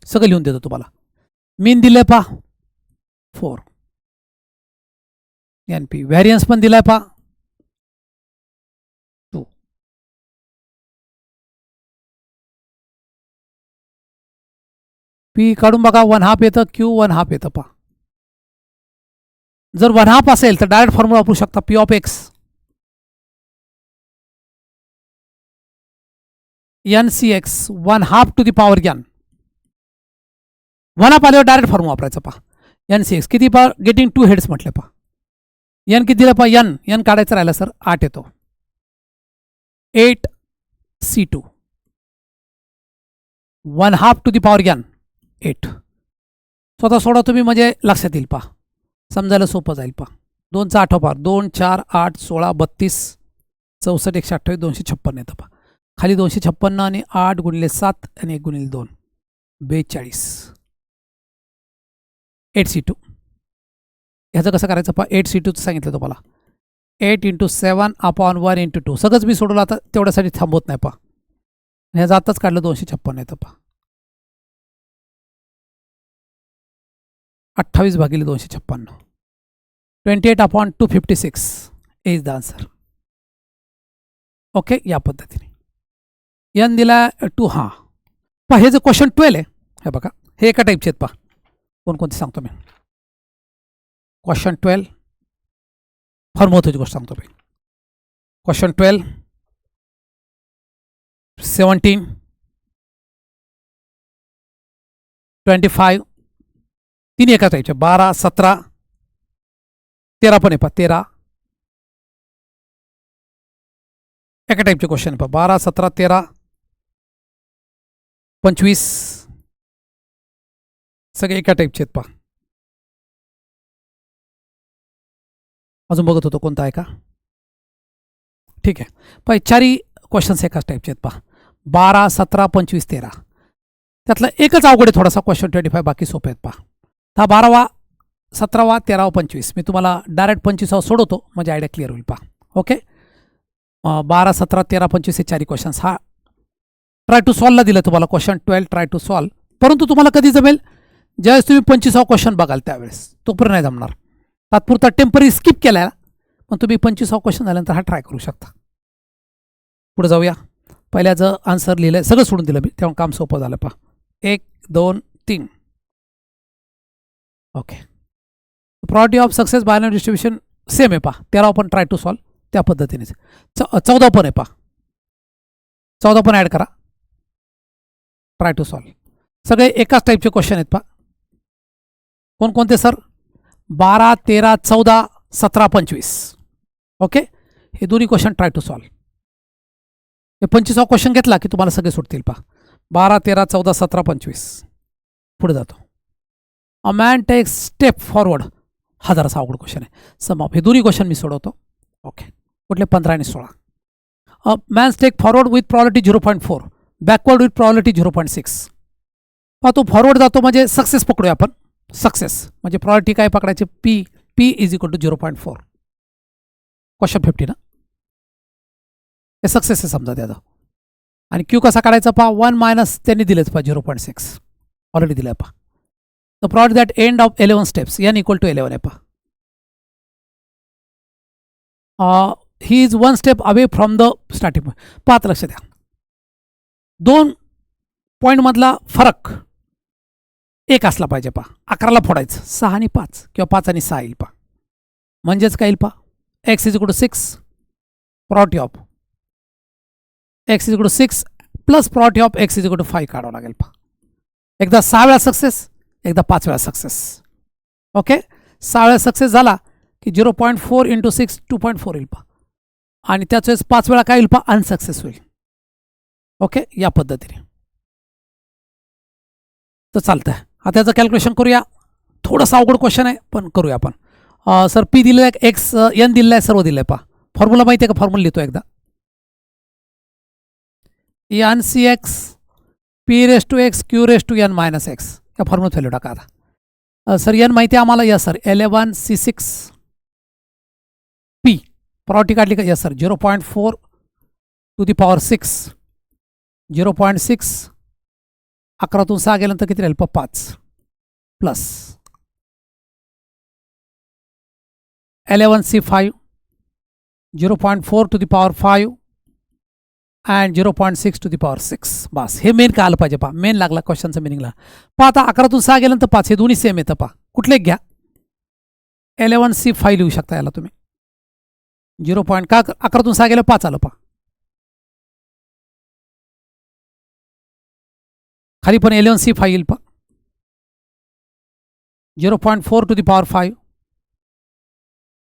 सगळं लिहून देतो तुम्हाला. मीन दिले पहा 4, एन पी व्हॅरियन्स पण दिलाय पहा 2. पी काढून बघा, 1/2 येतं, क्यू 1/2 येतं पहा. जर 1/2 असेल तर डायरेक्ट फॉर्म्युला वापरू शकता, P of X N C X 1/2 to the power N. 1/2 आल्यावर डायरेक्ट फॉर्म्युला वापरायचा पहा. एन सी एक्स किती पहा, गेटिंग 2 हेड्स म्हटले पहा. एन किती दिलं पहा, एन काढायचं राहिलं सर, 8 येतो. 8 C2 1/2 to the power N 8. स्वतः सोडा तुम्ही म्हणजे लक्षात येईल पहा, समजायला सोपं जाईल पहा. 2चा 8 पार, 2 4 8 16 32 64 128 256 येतं पहा. खाली 256 आणि 8 गुणिले 7 आणि 1 गुणिले 2 42. 8C2 ह्याचं कसं करायचं पहा. 8C2 सांगितलं तुम्हाला. 8 × 7 अपॉन 1 × 2 सगळंच मी सोडवलं, आता तेवढ्यासाठी थांबवत नाही पहा. ह्याचं आताच काढलं 256 येतं पहा. 28 भागिले 256, 28/256 इज द आन्सर. ओके, या पद्धतीने एन दिला 2. हां पहा, हे जे क्वेश्चन 12 आहे, हे बघा, हे एका टाईपचे आहेत पहा. कोणकोणते सांगतो मी. क्वेश्चन 12 फार महत्त्वाची गोष्ट सांगतो मी. क्वेश्चन 12, 17, 25 तीन एका टाईपचे. 12 17 13 पण आहे पहा. 13 एका टाईपचे क्वेश्चन पहा. 12 17 13 25 सगळे एका टाईपचे आहेत पहा. अजून बघत होतो कोणता आहे का. ठीक आहे पहा, चारही क्वेश्चन्स एकाच टाईपचे आहेत पहा. 12 17 25 13 त्यातला एकच अवघड आहे थोडासा, क्वेश्चन 25. बाकी सोपे आहेत पहा. हा 12वा 17वा 13वा 25 मी तुम्हाला डायरेक्ट 25वा सोडवतो म्हणजे आयडिया क्लिअर होईल पहा. ओके, 12 17 13 25 हे चारही क्वेश्चन्स हा ट्राय टू सॉल्वला दिलं तुम्हाला. क्वेश्चन 12 ट्राय टू सॉल्व, परंतु तुम्हाला कधी जमेल ज्यावेळेस तुम्ही 25वा क्वेश्चन बघाल त्यावेळेस, तोपर्यंत नाही जमणार. तात्पुरता टेम्पररी स्किप केला, पण तुम्ही 25वा क्वेश्चन झाल्यानंतर हा ट्राय करू शकता. पुढे जाऊया. पहिल्याचं आन्सर लिहिलं, सगळं सोडून दिलं मी, तेव्हा काम सोपं झालं पहा. 1 2 3. Okay, property of success binary distribution same आहे पहा. 13 पण ट्राय टू सॉल्व त्या पद्धतीनेच. 14 पण आहे पहा. 14 पण ॲड करा, ट्राय टू सॉल्व. सगळे एकाच टाईपचे क्वेश्चन आहेत पहा. कोणकोणते सर. 12 13 14 17 25. ओके, हे दोन्ही क्वेश्चन ट्राय टू सॉल्व. हे 25वा क्वेश्चन घेतला की तुम्हाला सगळे सुटतील पहा. 12 13 14 17 25. पुढे जातो. A man takes step forward हा जरासा अवघड क्वेश्चन आहे. सम ऑफ हे दोन्ही क्वेश्चन मी सोडवतो. ओके, कुठले 15 आणि 16. Man's take forward with probability 0.4, backward with probability 0.6. तो फॉरवर्ड जातो म्हणजे सक्सेस पकडूया आपण. सक्सेस म्हणजे प्रॉबिलिटी काय पकडायची, P is equal to 0.4. Question 50 ना, हे सक्सेस आहे समजा त्याचा. आणि क्यू कसा काढायचा पहा, 1 मायनस त्यांनी दिलेच पहा 0.6 ऑलरेडी दिलं पहा. The product that end of 11 steps n equal to 11 आहे पहा. He is 1 step away from the starting point. पाहत लक्ष द्या, 2 पॉईंटमधला फरक 1 असला पाहिजे पहा. 11ला फोडायचं, 6 आणि 5 किंवा 5 आणि 6 येईल पहा. म्हणजेच काय येईल पहा, x is equal to 6 property of x is equal to 6 plus property of x is equal to 5 काढावं लागेल पहा. एकदा 6 वेळा सक्सेस, एकदा 5 वेळा सक्सेस. ओके, 6 वेळा सक्सेस झाला की 0.4 इंटू 6 2.4 येईल पहा. आणि त्याच वेळेस 5 वेळा काय येईल पहा, अनसक्सेस होईल. ओके, या पद्धतीने तर चालतं आहे. आता त्याचं कॅल्क्युलेशन करूया. थोडंसं अवघड क्वेश्चन आहे पण करूया आपण. सर पी दिलेलं आहे, एक्स एन दिलेलं आहे, सर्व दिलं आहे पहा. फॉर्म्युला माहिती आहे का, फॉर्म्युला लिहितो एकदा. N C X P raise to X Q raise to N minus X, या फॉर्म्युला व्हॅल्यू टाका आता. सर एन माहिती आहे आम्हाला, yes sir 11c6 P property काढली का, yes sir 0.4 to the power 6 0.6 11तून 6 गेल्यानंतर किती राहील 5 plus 11c5 0.4 to the power 5 and 0.6 to the power 6. बस हे मेन काय आलं पाहिजे पहा, मेन लागला क्वेश्चनचं मिनिंगला. पहा आता 11तून 6 गेल्यानंतर 5 हे दोन्ही सेम येतं पहा. कुठले घ्या, 11c5 लिहू शकता याला तुम्ही. 0. का 11तून 6 गेलं 5 आलं पहा. खाली पण 11c5 येईल पहा. 0.4 to the power 5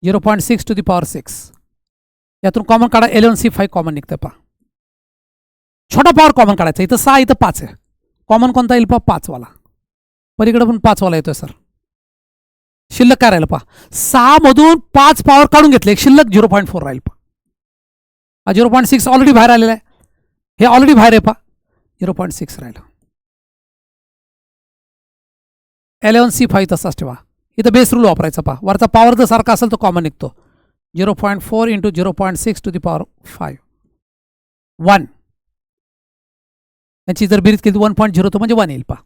0.6 to the power 6. यातून कॉमन काढा, 11c5 कॉमन निघतं पहा. छोटा पॉवर कॉमन काढायचा, इथं 6 इथं 5 आहे. कॉमन कोणता येईल पहा, 5 वाला. पलीकडे पण 5 वाला येतोय सर. शिल्लक काय राहिलं पहा, 6 मधून 5 पॉवर काढून घेतले, एक शिल्लक 0.4 राहील पहा. 0.6 ऑलरेडी बाहेर आलेला आहे, हे ऑलरेडी बाहेर आहे पहा. 0.6 राहिलं. 11c5 तसाच ठेवा. इथं बेस रूल वापरायचा पहा. वरचा पॉवर जर सारखा असेल तर कॉमन निघतो. 0.4 इंटू 0.6 टू दी पॉवर 5 1. यांची जर बेरीज केली 1.0 तो म्हणजे 1 येईल पहा.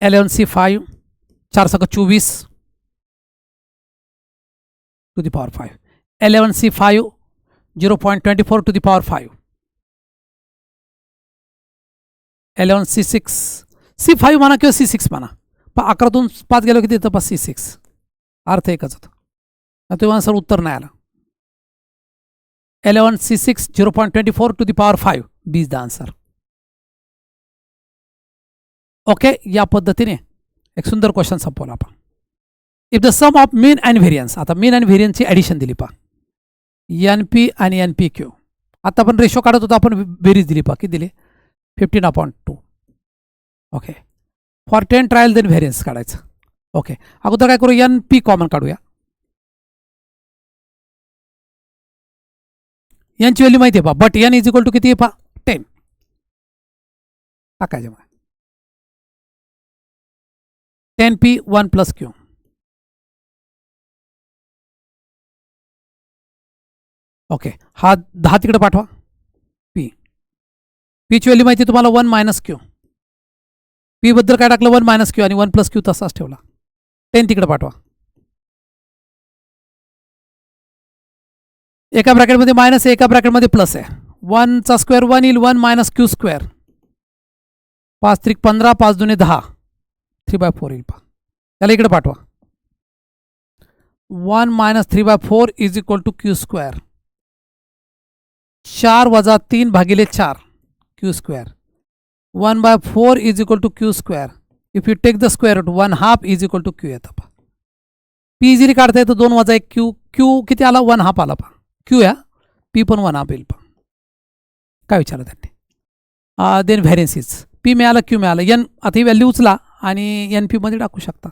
11c5 4 × 24 to the power 5. 11c5 0.24 to the power 5. 11c6 c5 म्हणा किंवा c6 म्हणा. 11तून 5 गेलो किती येतं पहा, c6. अर्थ एकच होतं. तुम्हाला सर उत्तर नाही आलं. 11c6 0.24 to the power 5 B is the answer. Okay, या पद्धतीने एक सुंदर क्वेश्चन संपवला आपण. If the sum of mean and variance, आता मीन अँड व्हेरियन्सची ॲडिशन दिली पहा. एन पी आणि एन पी क्यू. आता आपण रेशो काढत होतो, आपण बेरीज दिली पहा. किती दिली, 15/2. Okay, for 10 trial then variance काढायचं. ओके, अगोदर काय करू, एन पी कॉमन काढूया. यांची व्हॅल्यू माहिती आहे पहा, but N is equal to किती आहे पहा, 10 टाकायचे मग. 10p 1 plus Q. ओके, हा 10 तिकडे पाठवा. पी ची व्हॅल्यू माहिती तुम्हाला 1 मायनस क्यू. पी बद्दल काय टाकलं, 1 मायनस क्यू आणि 1 प्लस क्यू तसाच ठेवला. 10 तिकडे पाठवा. एका ब्रॅकेटमध्ये मायनस आहे, एका ब्रॅकेटमध्ये प्लस आहे. 1चा स्क्वेअर 1 येईल, 1 मायनस क्यू स्क्वेअर. 5 त्रिक 15 5 दुने 10 3/4 येईल पहा. त्याला इकडे पाठवा. 1 minus 3/4 is equal to Q square. 4 वजा 3 भागिले 4 Q square. 1/4 is equal to Q square. If you take the square root 1/2 is equal to Q येतं पहा. पी इझिली काढता येतं, 2 वजा 1 क्यू. क्यू किती आला, 1/2 आला पहा. क्यू या पी पण 1/2 येईल पहा. काय विचारलं त्यांनी. देन व्हॅरियन्सीज पी मिळालं, क्यू मिळालं. एन आता ही व्हॅल्यू उचला आणि एन पी मध्ये टाकू शकता.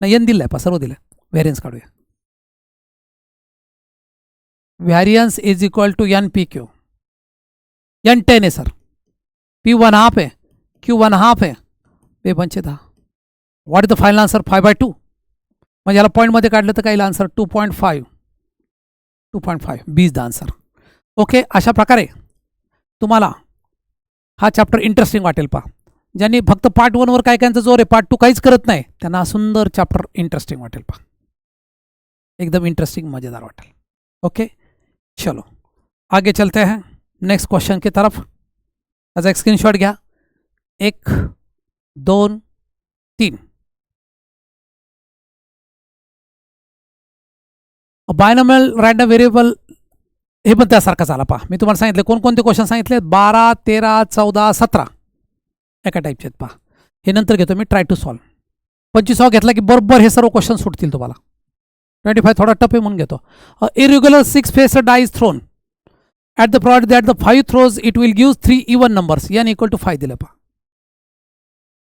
नाही, एन दिलं आहे पहा, सर्व दिलं आहे. व्हेरियन्स काढूया. Variance is equal to N P Q. N 10 आहे सर, पी 1/2 आहे, क्यू 1/2 आहे, पे 10. What is the final answer? 5/2. म्हणजे याला पॉईंटमध्ये काढलं तर काय येईल answer? 2.5. 2.5 B is the answer. Okay, अशा प्रकारे तुम्हाला हा चॅप्टर इंटरेस्टिंग वाटेल. पहा, ज्यांनी फक्त पार्ट 1वर काय कायांचा जोर आहे, पार्ट 2 काहीच करत नाही, त्यांना सुंदर चॅप्टर इंटरेस्टिंग वाटेल. पहा, एकदम इंटरेस्टिंग मज़ेदार वाटेल. ओके, चलो आगे चलते हैं नेक्स्ट क्वेश्चन की तरफ. त्याचा एक स्क्रीनशॉट घ्या. 1 2 3. बायनॉमियल रँडम व्हेरिएबल हे पण त्यासारखंच आला. पहा, मी तुम्हाला सांगितले कोणकोणते क्वेश्चन सांगितले. 12 13 14 17 एका टाईपचे आहेत. पहा, हे नंतर घेतो मी. Try to solve. 25 घेतला की बरोबर हे सर्व क्वेश्चन सुटतील तुम्हाला. 25 थोडा टफ आहे म्हणून घेतो. Irregular 6 faced die is thrown at the probability that the 5 throws it will give 3 even numbers. n equal to 5 दिलं. पहा,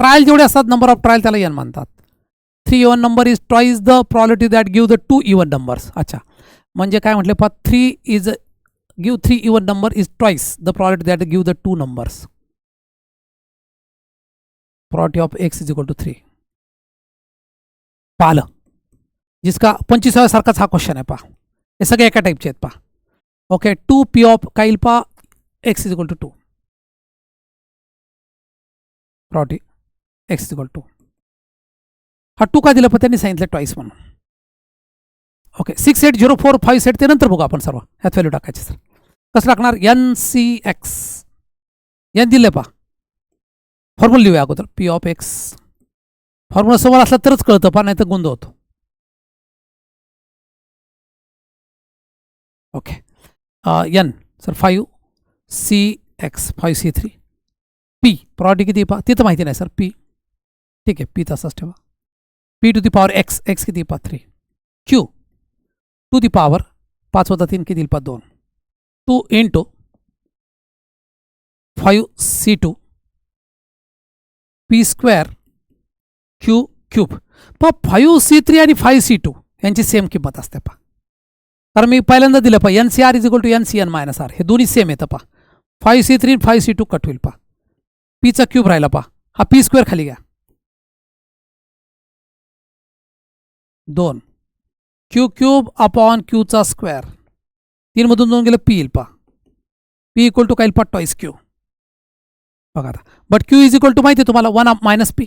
ट्रायल जेवढे असतात, नंबर ऑफ ट्रायल, त्याला n म्हणतात. 3 even number is twice the probability that give the 2 even numbers. अच्छा, म्हणजे काय म्हटले? पहा, 3 is give 3 even number is twice the probability that give the 2 numbers. Probability of x is equal to 3. पाहिलं, जिसका 25 सारखाच हा क्वेश्चन आहे. पहा, हे सगळे एका टाईपचे आहेत. पहा, ओके, 2 पी ऑफ काय येईल? पहा, X is equal to 2. Property X is equal to, हा 2 का दिला? पण त्यांनी सांगितलं ट्वाईस म्हणून. ओके, 6 8 0 4 5 7 ते नंतर बघू आपण सर्व. ह्यात व्हॅल्यू टाकायची. सर कसं टाकणार? N C x. एन दिले. पहा, फॉर्म्युला लिहूया अगोदर. पी ऑफ एक्स फॉर्म्युला समोर असला तरच कळतं. पहा, नाही तर गोंधळ होतो. Okay, N sir 5 C X 5 C3 P. Property किती? पहा, ते तर माहिती नाही सर. पी ठीक आहे, पी तसाच ठेवा. P to the power X. X किती? पहा 3. क्यू टू दी पॉवर 5 + 3 किती? पहा 2. 2 into 5 C2 P square Q cube. पहा, 5 C3 आणि 5 C2 यांची सेम किंमत असते. पहा, कारण मी पहिल्यांदा दिलं. पहा, N C R is equal to N C N minus R. हे दोन्ही सेम येतं. पहा, 5 C3 5 C2 कट होईल. पहा, पीचा क्यूब राहिला. पहा, हा पी स्क्वेअर खाली घ्या. 2 क्यू क्यूब अपॉन क्यूचा स्क्वेअर. 3 मधून 2 गेलं, पी येईल. पहा, पी इक्वल टू काय येईल? पहा, ट्वाईस क्यू. बघा आता. But Q is equal to माहिती आहे तुम्हाला 1 मायनस पी.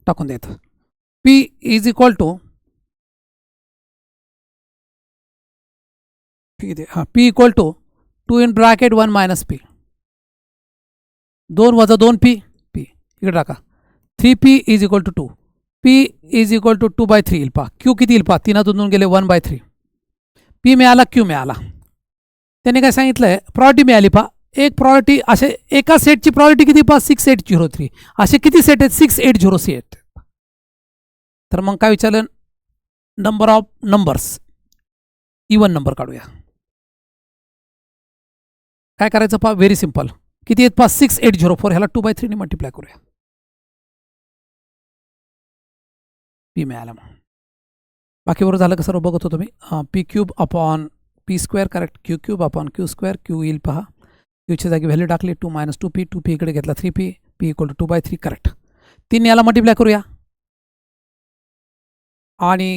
टाकून देत. पी इज इक्वल टू हां, P equal to 2 in bracket 1 minus P. 2 वजा 2 पी. पी इकडे टाका. 3p is equal to 2. P is equal to 2/3 येईल. पहा, क्यू किती येईल? पहा, 3 गेले 1/3. पी मिळाला, क्यू मिळाला. त्याने काय सांगितलंय? प्रॉपर्टी मिळाली. पहा, एक प्रॉपर्टी असे एका सेटची प्रॉपर्टी किती? पहा, 6803. असे किती सेट आहेत? 6803 सेट. तर मग काय विचारलं? Number of numbers, even number काढूया. काय करायचं? पहा, व्हेरी सिंपल. किती आहेत? पहा, 6804. ह्याला 2/3 ने मल्टिप्लाय करूया. पी मिळाला. मग बाकी बरोबर झालं का सर्व? बघत होतो मी. P cube upon P square. Correct. Q cube upon Q square. Q येईल. पहा, क्यूच्या जागी व्हॅल्यू टाकली. 2 - 2p. 2p इकडे घेतला 3p. P equal to 2/3. Correct. 3 याला मल्टिप्लाय करूया आणि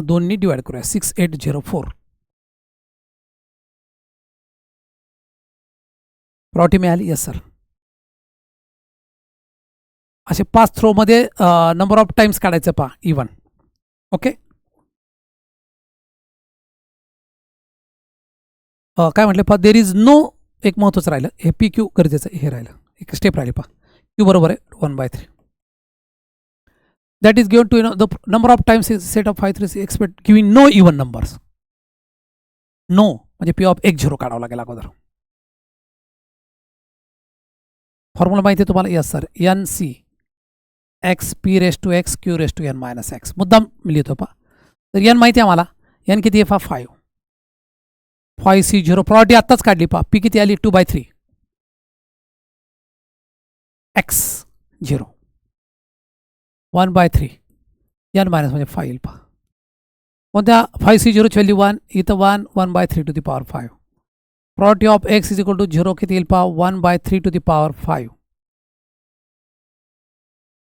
2 डिवाइड करूया. 6804. प्रॉपर्टी मिळाली. Yes sir. असे 5 थ्रोमध्ये नंबर ऑफ टाइम्स काढायचं. पहा, इवन. ओके, काय म्हटलं? पहा, देर इज नो. एक महत्त्वाचं राहिलं, हे पी क्यू गरजेचं. हे राहिलं, एक स्टेप राहिली. पहा, क्यू बरोबर आहे 1/3. That is given to the number of times is set of 5 3 expect giving no even numbers. No म्हणजे पी ऑफ 10 काढावं लागेल अगोदर. फॉर्म्युला माहिती आहे तुम्हाला? Yes sir. N C X P raise to X Q raise to N minus X. मुद्दाम मी लिहितो. पहा, तर एन माहिती आहे आम्हाला. एन किती आहे? पहा, 5 5C0. प्रॉपर्टी आत्ताच काढली. पहा, पी किती आली? 2/3 x 0. 1/3 n मायनस म्हणजे 5 येईल पहा. कोणत्या 5C0 व्हॅल्यू 1 इथं 1/3 to the power 5. Property of x is equal to 0 किती येईल पहा 1/3 टू दी पॉवर 5.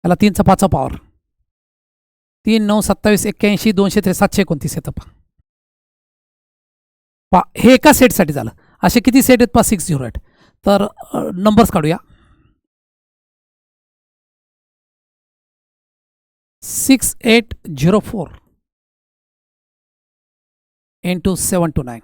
त्याला 3चा 5चा पॉवर 3 9 27 81 203 729 येतं पहा. हे एका सेटसाठी झालं. असे किती सेट आहेत पहा 608. तर नंबर्स काढूया. 6804 इंटू 729.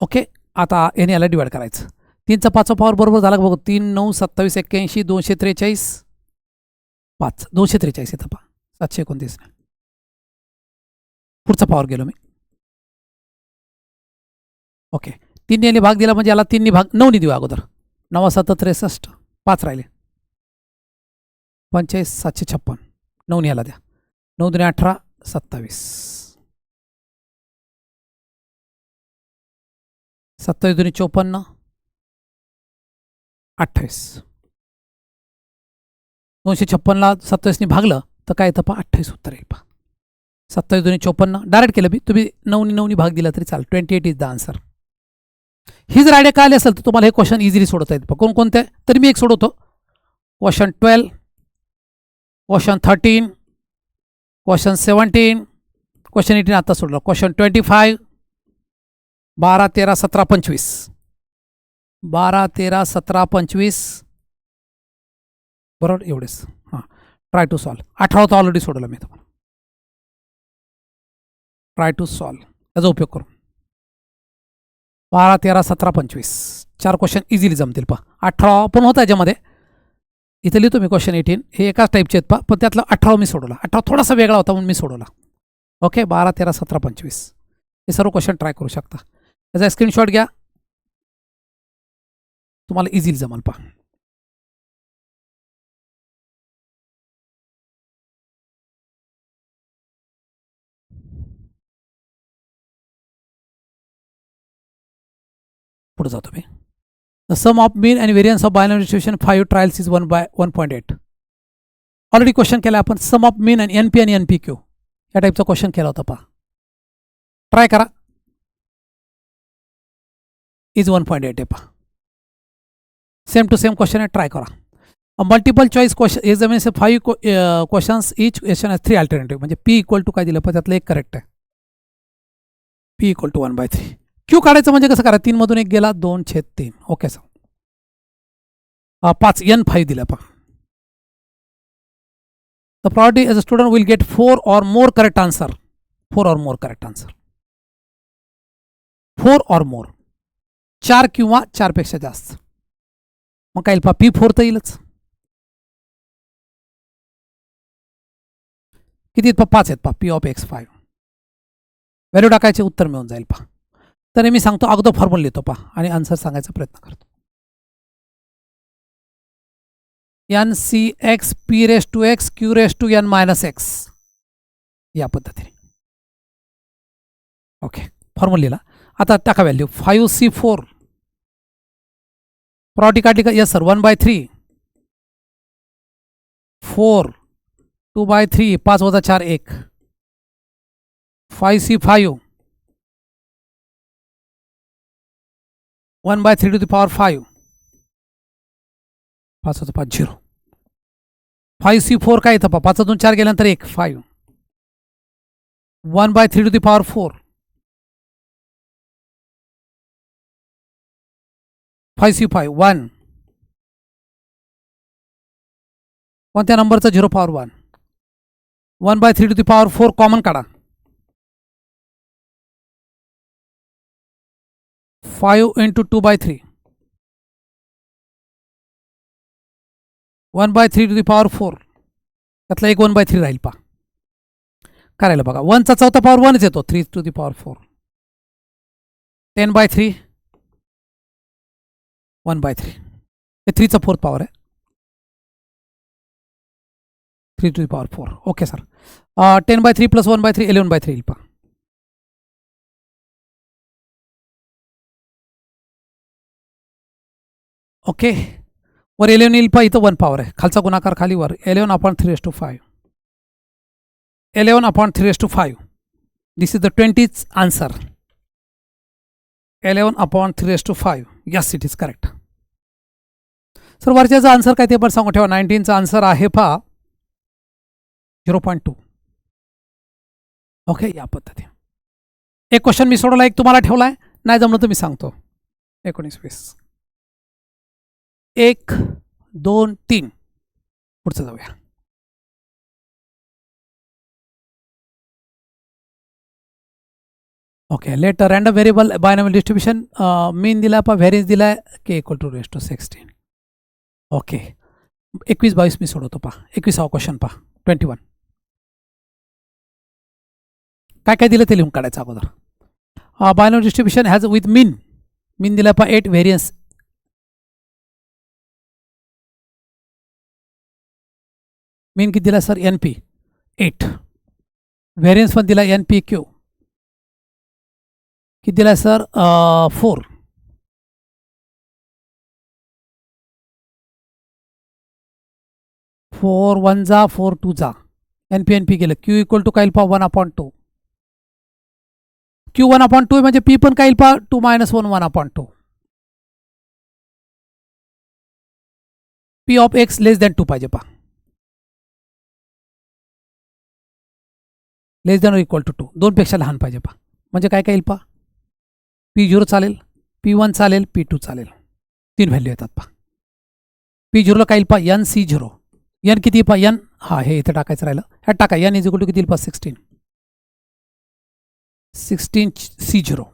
ओके. आता याने याला डिवाइड करायचं. 3चा 5चा पॉवर बरोबर झाला का बघू. 3 9 27 81 243 5 243 येतं पहा 729. पुढचा पॉवर गेलो मी. ओके. 3 याने भाग दिला म्हणजे याला 3 भाग 9 देऊ अगोदर. 9 7 63 5 राहिले 45 756 9 याला द्या. 9 2 18 27 27 2 54 28 256ला 27ने भागलं तर काय येतं पहा 28 उत्तर येईल पहा. 27 2 54 डायरेक्ट केलं मी. तुम्ही 9 भाग दिला तरी चालेल. 28 इज द आन्सर. ही जर आयडिया काय असेल तर तुम्हाला हे क्वेश्चन इझिली सोडवता येईल. कोणकोणते तरी मी एक सोडवतो. क्वेश्चन 12, क्वेश्चन 13, क्वेश्चन 17, क्वेश्चन 18 आता सोडलं. क्वेश्चन 25 12 13 17 25 12 13 17 25 बरोबर एवढेच. हां ट्राय टू सॉल्व. 18 तर ऑलरेडी सोडलं मी तुम्हाला. ट्राय टू सॉल्व त्याचा उपयोग करू. 12 13 17 25 4 क्वेश्चन इझिली जमतील पहा. 18 पण होता याच्यामध्ये. इथं लिहितो मी क्वेश्चन 18 हे एकाच टाईपचे आहेत पहा. पण त्यातला 18 मी सोडवला. 18 थोडासा वेगळा होता म्हणून मी सोडवला. ओके. 12 13 17 25 हे सर्व क्वेश्चन ट्राय करू शकता. त्याचा स्क्रीनशॉट घ्या. तुम्हाला इझिली जमल पहा. पुढे जातो मी. The sum of mean and variance of binomial distribution 5 trials is 1/1.8. Already question केला आपण. सम ऑफ मीन आणि NP आणि NPQ या टाईपचा क्वेश्चन केला होता पहा. ट्राय करा. इज 1.8 आहे पहा. सेम टू सेम क्वेश्चन आहे. ट्राय करा. Multiple choice question examination 5 questions each question has 3 alternative. म्हणजे P इक्वल टू काय दिलं पण त्यातलं एक करेक्ट आहे. P equal to 1/3. Q काढायचं म्हणजे कसं करा. 3 मधून एक गेला 2/3. Okay sir. 5 N5 दिलं पहा. The probability as a student will get 4 or more correct answer. 4 or more correct answer. 4 or more 4 किंवा 4 पेक्षा जास्त. मग काय येईल पहा. P4 तर येईलच. किती आहेत पहा 5 आहेत पहा. P of X5 व्हॅल्यू टाकायचे उत्तर मिळून जाईल पहा. तर मी सांगतो अगोदर फॉर्म्युला लिहितो पहा आणि आन्सर सांगायचा प्रयत्न करतो. NCX P⁻X Q⁻N-X या पद्धतीने. ओके. फॉर्म्युला लिहिला. आता टाका व्हॅल्यू. 5C4 प्रॉपर्टी काढली का. Yes sir. 1/3 4 2/3 5 - 4 1 5C5 1/3 to the power 5 5 - 5 0. 5C4 काय येतं पहा. 5 2 4 गेल्यानंतर 1 5 1/3 टू द पॉवर 4 5C5 1 कोणत्या नंबरचा 0 power 1 1/3 to the power 4 common काढा. 5 इंटू 2/3 1/3 टू द पॉवर 4 त्यातला एक 1/3 राहील पहा. करायला बघा. 1चा चौथा पॉवर 1च येतो. 3 टू द पॉवर 4 10/3 1/3 हे 3चा 4th पॉवर आहे. 3 to the power 4. Okay sir. 10/3 plus 1/3 11/3 येईल पहा. ओके. वर 11 येईल पहा, इथं 1 पॉवर आहे, खालचा गुणाकार खाली वर 11/3/5. 11/3/5. This is the 20th answer. 11/3/5. Yes, it is correct. Sir वरच्याचा आन्सर काय ते पण सांगू ठेवा. 19चा आन्सर आहे पहा 0.2. ओके, या पद्धती. एक क्वेश्चन मी सोडवला, एक तुम्हाला ठेवलाय, नाही जमलं तर मी सांगतो. 19-20. 1, 2, 3. पुढचं जाऊया. Okay, let random variable binomial distribution. Mean दिला पहा, व्हेरियन्स दिलाय k = 16. ओके, 21-22 मी सोडवतो पहा. 21वा क्वेश्चन पहा. 21. काय काय दिलं ते लिहून काढायचं अगोदर. बायनॉमियल डिस्ट्रीब्युशन हॅज विथ मीन दिला पहा 8, व्हेरियन्स मीन किती दिला सर, NP 8. व्हेरियन्स पण दिला NPQ किती दिला सर, 4. 4 1 जा 4 2 जा, NP गेलं. Q = काय येईल पहा 1/2. Q 1/2 म्हणजे P पण काय येईल पहा 2 - 1 1/2. P ऑफ X <2 पाहिजे पहा, <2, 2 पेक्षा लहान पाहिजे पहा. म्हणजे काय काय येईल पहा, P0 चालेल, P1 चालेल, P2 चालेल. 3 व्हॅल्यू येतात पहा. P0 ला काय येईल पहा NC0. N किती पहा, N हा हे इथे टाकायचं राहिलं, ह्यात टाका. N = किती येईल पहा 16. 16 C0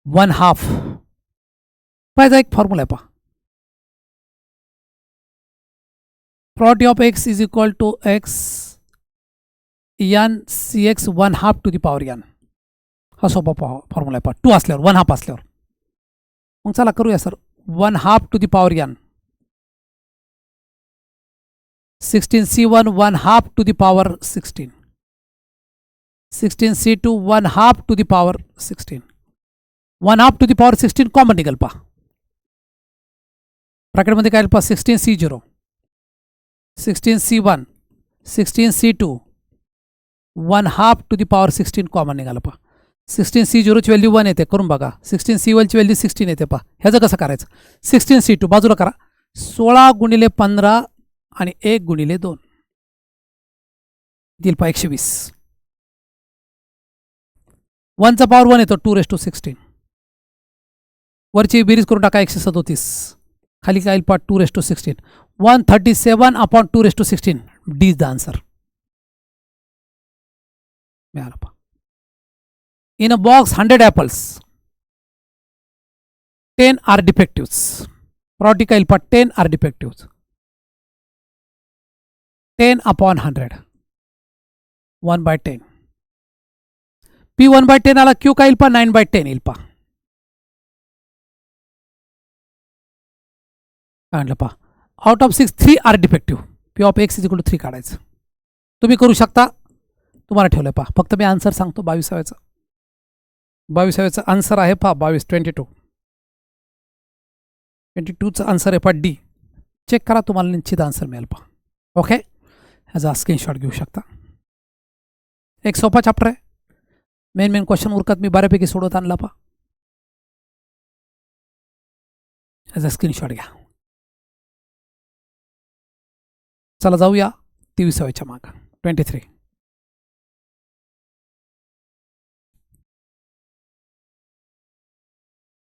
1/2 पाहिजे. एक फॉर्म्युला आहे पहा, property of X = X N CX 1/2 to the power N. हा सोपा फॉर्म्युला आहे पहा, 2 असल्यावर 1/2 असल्यावर. मग चला करूया sir. 1/2 to the power N. 16C1 1/2 to the power 16. 16C2 1/2 to the power 16. 1/2 to the power 16 common निघेल पहा. ब्रॅकेटमध्ये काय पहा 16C0, 16C1, 16C2 1/2 to the power 16 common निघालं पहा. 16C0 ची व्हॅल्यू 1 येते, करून बघा. 16C1 ची व्हॅल्यू 16 येते पहा. ह्याचं कसं करायचं, 16C2 बाजूला करा, 16 × 15 आणि 1 × 2 दिल पहा 120. 1चा पॉवर 1 येतो 2/16. वरची बेरीज करून टाका 137. खाली काय पहा 2/16. 137/2/16. D is the answer. मिळालं पहा. In a box 100 apples, 10 are defectives. Property काय 10 are defectives. 10/100 1/10. P 1/10 आला, Q काय 9/10 येईल पहा. काय पहा, out of 6 3 are defective. P of X = 3 काढायचं. तुम्ही करू शकता, तुम्हाला ठेवलं पहा. फक्त मी आन्सर सांगतो 22व्याचं. 22व्याचं आन्सर आहे पहा 22 22चं आन्सर आहे पहा डी. चेक करा, तुम्हाला निश्चित आन्सर मिळेल पहा. ओके, ह्याचा स्क्रीनशॉट घेऊ शकता. एक सोपा चॅप्टर आहे. मेन क्वेश्चन उरकत मी बऱ्यापैकी सोडवत आणला पहा. ह्याचा स्क्रीनशॉट घ्या. चला जाऊया 23व्याच्या मागं. 23.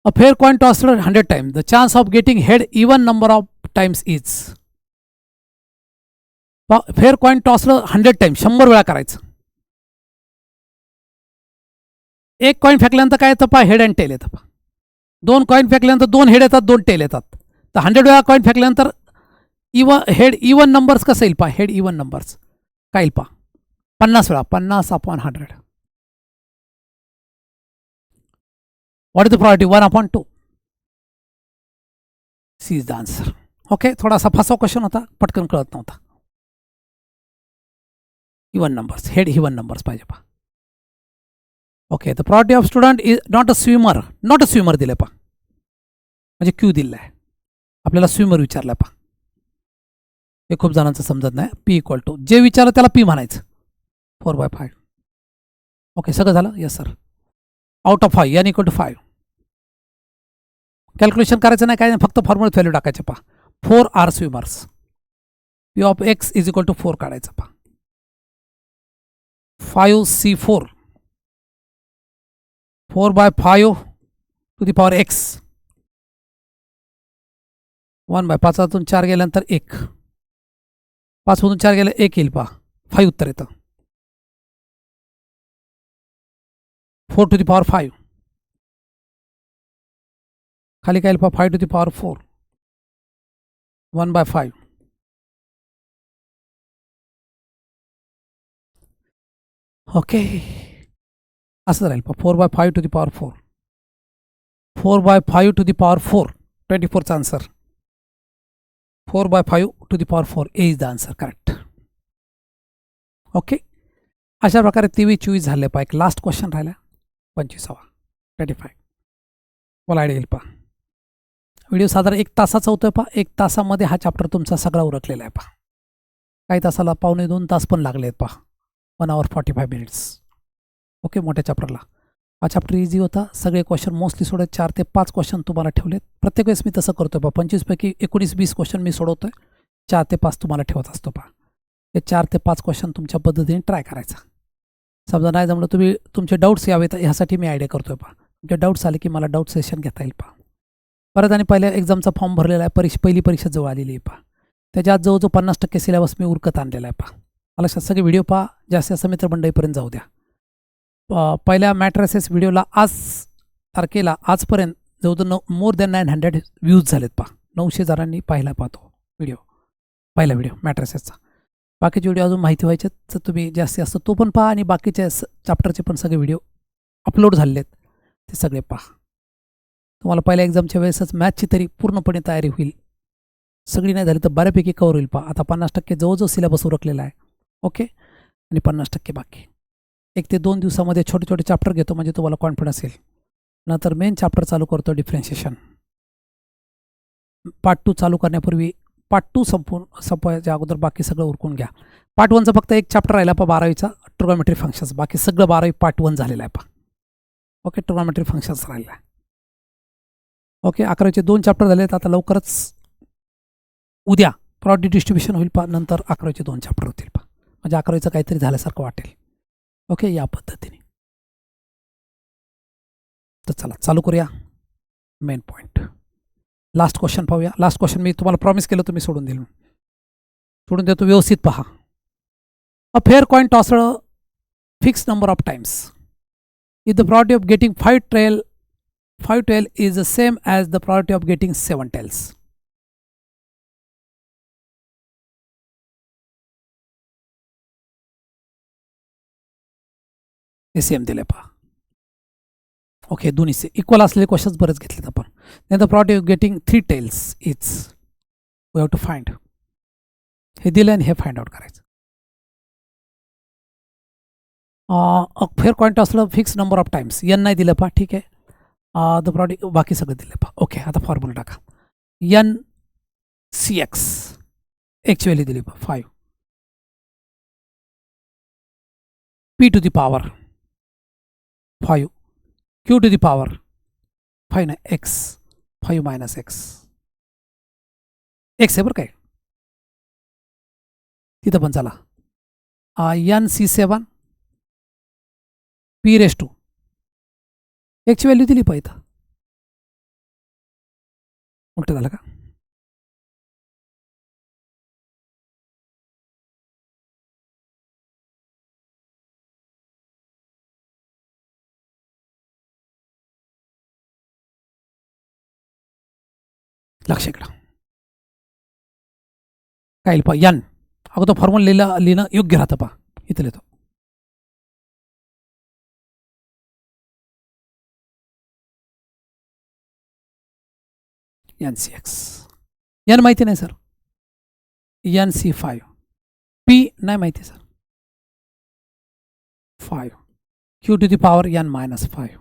A fair coin tossed 100 times. The chance of getting head even number of times is. Fair coin toss 100 time 100 वेळा करायचं. एक कॉइन फेकल्यानंतर काय येतं पहा, हेड अँड टेल येतं पहा. 2 कॉइन फेकल्यानंतर 2 हेड येतात, 2 टेल येतात. तर 100 वेळा कॉइन फेकल्यानंतर हेड इवन नंबर्स कसं येईल पहा. हेड इवन नंबर्स काय येईल पहा 50 वेळा 50/100. What is the property 1/2. C is the answer. Okay, थोडासा फसा क्वेश्चन होता, पटकन कळत नव्हता. Even numbers, head even numbers पाहिजे पहा. Okay, the property of student is not a swimmer. Not a swimmer दिले पहा. म्हणजे क्यू दिलेला आहे. आपल्याला स्विमर विचारला पहा. हे खूप जणांचं समजत नाही. पी इक्वल टू जे विचारलं त्याला पी म्हणायचं. 4/5. ओके, सगळं झालं. Yes sir. Out of 5 n equal to 5. Calculation करायचं नाही, काय नाही, फक्त फॉर्म्युलेत व्हॅल्यू टाकायचे पहा. 4 are swimmers. P of x is equal to 4 काढायचं पहा. 5c4 4/5 to the power x. 1/5 4 गेल्यानंतर 1. 5 4 गेलं 1 येईल पहा. 5 उत्तर येतं. 4 टू दी पॉवर 5. खाली काय येईल पहा. 5 टू दी पॉवर 4. 1/5. ओके, असं राहील पहा. 4/5 to the power 4. 4/5 to the power 4. 24चा answer. 4/5 to the power 4 is the answer. Correct. Okay, अशा प्रकारे 23-24 झाले पहा. एक लास्ट क्वेश्चन राहिला 25वा. 25. मला आयडिया येईल पहा. व्हिडिओ साधारण 1 तासाचा होतोय पहा. 1 तासामध्ये हा चॅप्टर तुमचा सगळा उरकलेला आहे पहा. काही तासाला 1.5-2 तास पण लागले आहेत पहा. 1 hour 45 minutes. ओके, मोठ्या चॅप्टरला हा चॅप्टर इझी होता. सगळे क्वेश्चन मोस्टली सोडत. 4 ते 5 क्वेश्चन तुम्हाला ठेवलेत. प्रत्येक वेळेस मी तसं करतोय पहा. 25 पैकी 19-20 क्वेश्चन मी सोडवतोय. 4 ते 5 तुम्हाला ठेवत असतो पहा. हे 4 ते 5 क्वेश्चन तुमच्या पद्धतीने ट्राय करायचा. समजा नाही जमलं, तुम्ही तुमचे डाऊट्स यावेत ह्यासाठी मी आयडिया करतोय पहा. तुमचे डाऊट्स आले की मला डाऊट सेशन घेता येईल पहा. परत आणि पहिल्या एक्झामचा फॉर्म भरलेला आहे. पहिली परीक्षा जवळ आलेली आहे पहा. त्याच्या आत जवळजवळ 50% सिलेबस मी उरकत आणलेला आहे पहा. मला सगळे व्हिडिओ पहा. जास्तीत जास्त मित्रमंडळीपर्यंत जाऊ द्या. पहिल्या मॅट्रेसेस व्हिडिओला आज तारखेला आजपर्यंत जवळजवळ मोर दॅन 900 व्ह्यूज झालेत पहा. 900 जणांनी पाहिला पाहतो व्हिडिओ. पहिला व्हिडिओ मॅट्रेसेसचा. बाकीचे व्हिडिओ अजून माहिती व्हायचे तर तुम्ही जास्तीत जास्त तो पण पहा. आणि बाकीच्या चॅप्टरचे पण सगळे व्हिडिओ अपलोड झालेले आहेत, ते सगळे पहा. तुम्हाला पहिल्या एक्झामच्या वेळेसच मॅथची तरी पूर्णपणे तयारी होईल. सगळी नाही झाली तर बऱ्यापैकी कवर होईल पहा. आता 50% जवळजवळ सिलेबस उरकलेला आहे. ओके, आणि 50% बाकी. 1 ते 2 दिवसामध्ये छोटे छोटे चॅप्टर घेतो म्हणजे तुम्हाला कॉन्फिडन्स येईल. नंतर मेन चॅप्टर चालू करतो डिफरेन्शिएशन. पार्ट 2 चालू करण्यापूर्वी पार्ट 2 संपवायच्या अगोदर बाकी सगळं उरकून घ्या. पार्ट 1चा फक्त एक चॅप्टर राहिला पहा 12वीचा, ट्रिगोनोमेट्री फंक्शन्स. बाकी सगळं 12वी पार्ट 1 झालेलं आहे पहा. ओके, ट्रिगोनोमेट्री फंक्शन्स राहिला आहे. ओके, 11वीचे 2 चॅप्टर झाले आहेत. आता लवकरच उद्या प्रॉडक्ट डिस्ट्रीब्युशन होईल पहा. नंतर 11वीचे 2 चॅप्टर होतील पहा. म्हणजे 11वीचं काहीतरी झाल्यासारखं वाटेल. ओके, या पद्धतीने. तर चला चालू करूया मेन पॉईंट. लास्ट क्वेश्चन पाहूया. लास्ट क्वेश्चन मी तुम्हाला प्रॉमिस केलं तुम्ही सोडून देईल. सोडून देतो, व्यवस्थित पहा. अ fair coin tossed fix number of times. If the property of getting 5 tail is the same as the probability of getting 7 tails. हे सेम दिले पहा. ओके, दोन्ही इक्वल असलेले क्वेश्चन्स बरेच घेतलेत आपण. Then the property of getting 3 tails is we have to find. हे दिले आणि हे फाइंड आउट करायचं. फेअर कॉइन टॉसला fix number of times. n नाही दिलं पहा. ठीक आहे, द प्रॉपर्टी बाकी सगळं दिलं पहा. ओके, आता फॉर्म्युला टाका. n cx एक्स व्हॅल्यू दिली पहा 5. p to the power 5. q to the power 5 ना x. 5 minus x. x आहे बरं काय तिथं पण. चला n c7 p raise to एक्सची व्हॅल्यू दिली पाहिजे. उलट झालं का? लक्ष इकडं काय पहा. n अगोदर फॉर्म्युला लिहिणं योग्य राहतं पहा. इथं लिहितो NCX. n माहिती नाही सर. NC5. p नाही माहिती sir. 5. q to the power n minus 5.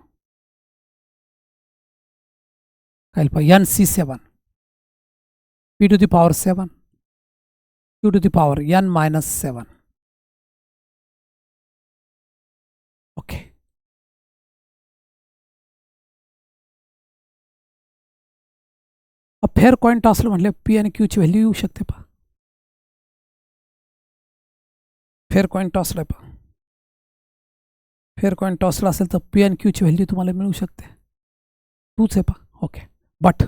काय पहा NC7 p to the power 7 q to the power n minus 7. ओके. फेअर कॉईन टॉसला म्हटले पी आणि क्यूची व्हॅल्यू येऊ शकते पहा. फेअर कॉईन टॉसला पहा. फेअर कॉईन टॉसला असेल तर पी आणि क्यूची व्हॅल्यू तुम्हाला मिळू शकते. तूच आहे पहा. Okay. But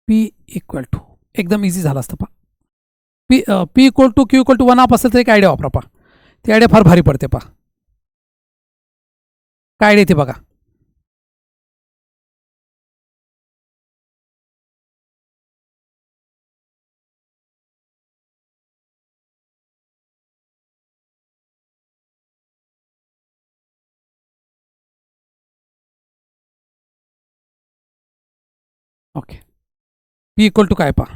P equal to एकदम इझी झालं असतं पहा. P equal to Q equal to 1/2 असेल तर एक आयडिया वापरा पहा. ती आयडिया फार भारी पडते पहा. काय आयडिया ती बघा. ओके. पी इक्वल टू काय पहा.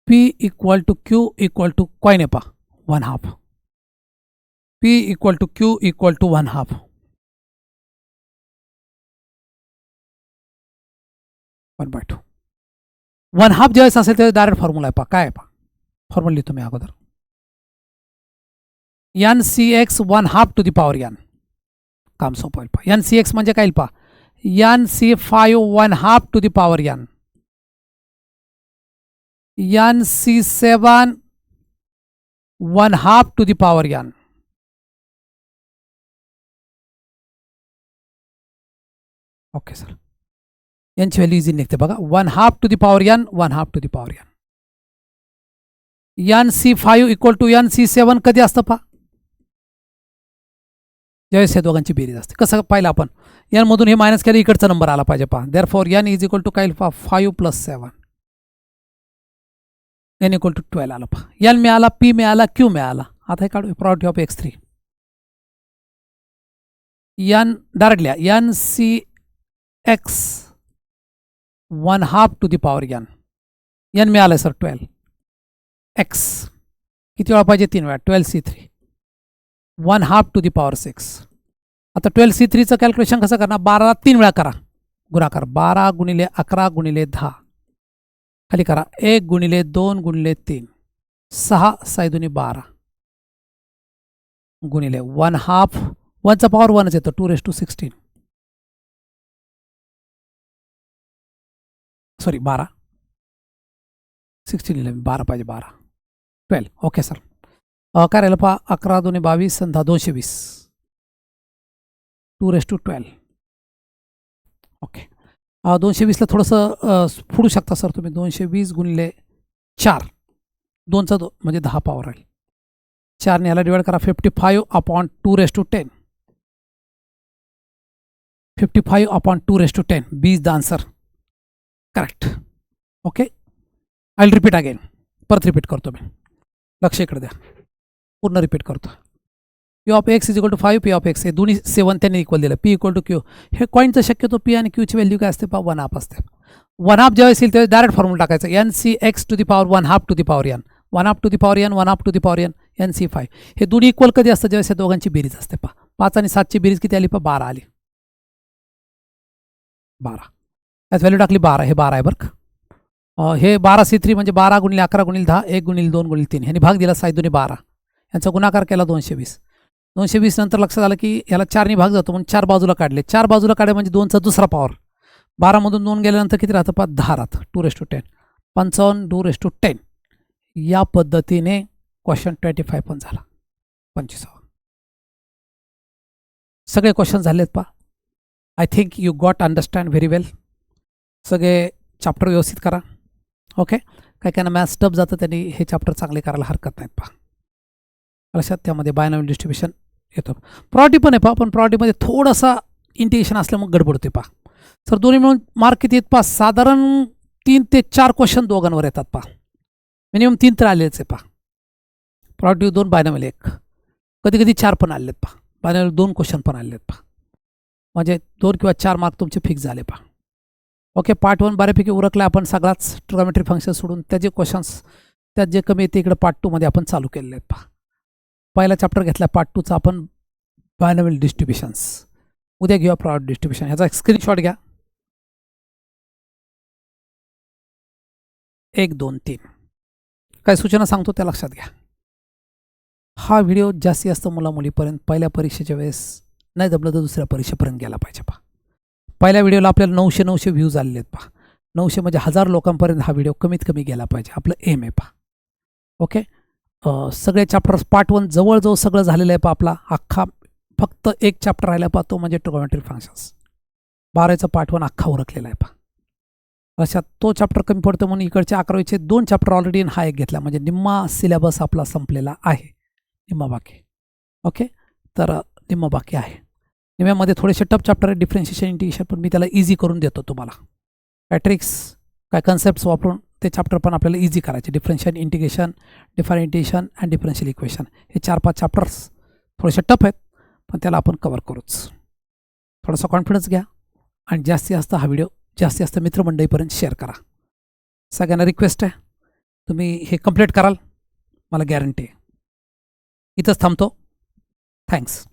P equal to Q equal to coin आहे पहा 1/2. P equal to Q equal to 1/2. 1/2. 1/2 ज्यावेळेस असेल त्यावेळेस डायरेक्ट फॉर्म्युला आहे पहा. काय आहे पहा. फॉर्म्युला लिहितो मी अगोदर. NCX 1/2 to the power n. काम सोपं आहे पहा. NCX म्हणजे काय पहा. NC5 1/2 to the power n. NC7 1/2 to the power n. Okay sir. यांची व्हॅल्यू इझी निघते बघा. 1/2 to the power n 1/2 to the power n. NC5 equal to NC7 कधी असतं पहा. ज्यावेळेस या दोघांची बेरीज असते. कसं पाहिलं आपण. n मधून हे मायनस केलं इकडचा नंबर आला पाहिजे पहा. Therefore n is equal to काय पहा 5 + 7. n इक्वल टू 12 आलं पहा. n मिळाला, p मिळाला, q मिळाला. आता हे काढू property of x3. n direct लिहा. NCX 1/2 to the power n. n मिळालं सर 12. x किती वेळा पाहिजे. 3 वेळा. 12C3 1/2 to the power 6. आता 12C3चं कॅल्क्युलेशन कसं करणार. 12 3 वेळा करा गुणाकार. 12 × 11 × 10 खाली करा. 1 × 2 × 3 6 6 2 12 गुणिले 1/2 1चा पॉवर 1च येतो 2⁻16. सॉरी 12 16 लिहिलं 12 पाहिजे 12 12. Okay sir. काय राहिलं पहा. 11 2 22 आणि 220 2⁻12. ओके. 220ला थोडंसं फोडू शकता सर तुम्ही. 220 × 4 2चा 2 म्हणजे 10 पॉवर राहील. 4ने याला डिवाइड करा. 55/2⁻10 55/2⁻10 B is the answer. Correct. Okay. I will repeat again. परत रिपीट करतो मी. लक्ष इकडे द्या. पूर्ण रिपीट करतो. P of x is equal to 5 P of X. हे दोन्ही 7 त्यांनी इक्वल दिलं. P equal to Q. हे कॉईनचं शक्यतो पी आणि क्यूची व्हॅल्यू काय असते पहा 1/2 असते. 1/2 जेव्हा असेल तेव्हा डायरेक्ट फॉर्म्युला टाकायचं. NCX to the power 1/2 to the power n 1/2 to the power n 1/2 to the power n NC5. हे दोन्ही इक्वल कधी असतं. जेव्हा या दोघांची बेरीज असते पहा. 5 आणि 7ची बेरीज किती आली पहा 12 आली. 12 यात व्हॅल्यू टाकली 12. हे 12 आहे बरं का. हे 12C3 म्हणजे 12 × 11 × 10 1 × 2 × 3 ह्याने भाग दिला 6 2 12. यांचा गुणाकार केला 220. 220 नंतर लक्षात आलं की याला 4ने भाग जातो म्हणून 4 बाजूला काढले. 4 बाजूला काढले म्हणजे 2चा दुसरा पॉवर. 12मधून 2 गेल्यानंतर किती राहतं पहा 10 राहतं. 2⁻10 55 2⁻10. या पद्धतीने क्वेश्चन 25 पण झाला. 25. सगळे क्वेश्चन झालेत पहा. I think you got understand very well. सगळे चॅप्टर व्यवस्थित करा. ओके. काही काहींना मॅथ्स टफ जातं त्यांनी हे चॅप्टर चांगले करायला हरकत नाहीत पहा. लक्षात त्यामध्ये बायनॉमियल डिस्ट्रीब्युशन येतो. प्रॉपर्टी पण आहे पहा. पण प्रॉपर्टीमध्ये थोडासा इंटिग्रेशन असल्यामुळे गडबड होते पहा. सर दोन्ही मिळून मार्क किती येत पहा. साधारण 3 ते 4 क्वेश्चन दोघांवर येतात पहा. मिनिमम 3 तर आलेच आहे पहा. प्रॉपर्टी 2 बायनॉमियल 1 कधी कधी 4 पण आलेत पहा. बायनॉमियल 2 क्वेश्चन पण आलेत पहा. म्हणजे 2 किंवा 4 मार्क तुमचे फिक्स झाले पहा. ओके. पार्ट 1 बऱ्यापैकी उरकला आपण सगळाच. ट्रिगोनोमेट्री फंक्शन सोडून त्याचे क्वेश्चन्स त्यात जे कमी येते इकडे पार्ट 2 मध्ये आपण चालू केलेले आहेत पहा. पहिला चॅप्टर घेतला पार्ट 2चा आपण बायनॉमियल डिस्ट्रीब्युशन्स. उद्या घेऊया प्रॉडक्ट डिस्ट्रीब्युशन. ह्याचा एक स्क्रीनशॉट घ्या. 1 2 3 काय सूचना सांगतो त्या लक्षात घ्या. हा व्हिडिओ जास्तीत जास्त मुलामुलीपर्यंत पहिल्या परीक्षेच्या वेळेस नाही जमलं तर दुसऱ्या परीक्षेपर्यंत गेला पाहिजे. पहा पहिल्या व्हिडिओला आपल्याला 900 व्ह्यूज आलेले आहेत. पहा 900 म्हणजे 1000 लोकांपर्यंत हा व्हिडिओ कमीत कमी गेला पाहिजे. आपलं एम आहे. पहा ओके. सगळे चॅप्टर्स पार्ट 1 जवळजवळ सगळं झालेलं आहे. पहा आपला अख्खा फक्त एक चॅप्टर राहिला पाहतो म्हणजे ट्रिगोनोमेट्री फंक्शन्स. 12चा पार्ट 1 अख्खा उरकलेला आहे. पहा अशात तो चॅप्टर कमी पडतो म्हणून इकडचे 11वीचे 2 चॅप्टर ऑलरेडी हा एक घेतला म्हणजे निम्मा सिलेबस आपला संपलेला आहे. निम्मा बाकी. ओके. तर निम्मा बाकी आहे. निम्यामध्ये थोडेसे टफ चॅप्टर आहे डिफरन्शिएशन इंटिग्रेशन पण मी त्याला इझी करून देतो तुम्हाला. काय ट्रिक्स काय कन्सेप्ट्स वापरून ते चॅप्टर पण आपल्याला इझी करायचे. Differentiation integration differentiation and differential equation हे 4-5 चॅप्टर्स थोडेसे टफ आहेत पण त्याला आपण कवर करूच. थोडासा कॉन्फिडन्स घ्या आणि जास्तीत जास्त हा व्हिडिओ जास्तीत जास्त मित्रमंडळीपर्यंत शेअर करा. सगळ्यांना रिक्वेस्ट आहे तुम्ही हे कंप्लीट कराल मला गॅरंटी आहे. इथंच थांबतो. थँक्स.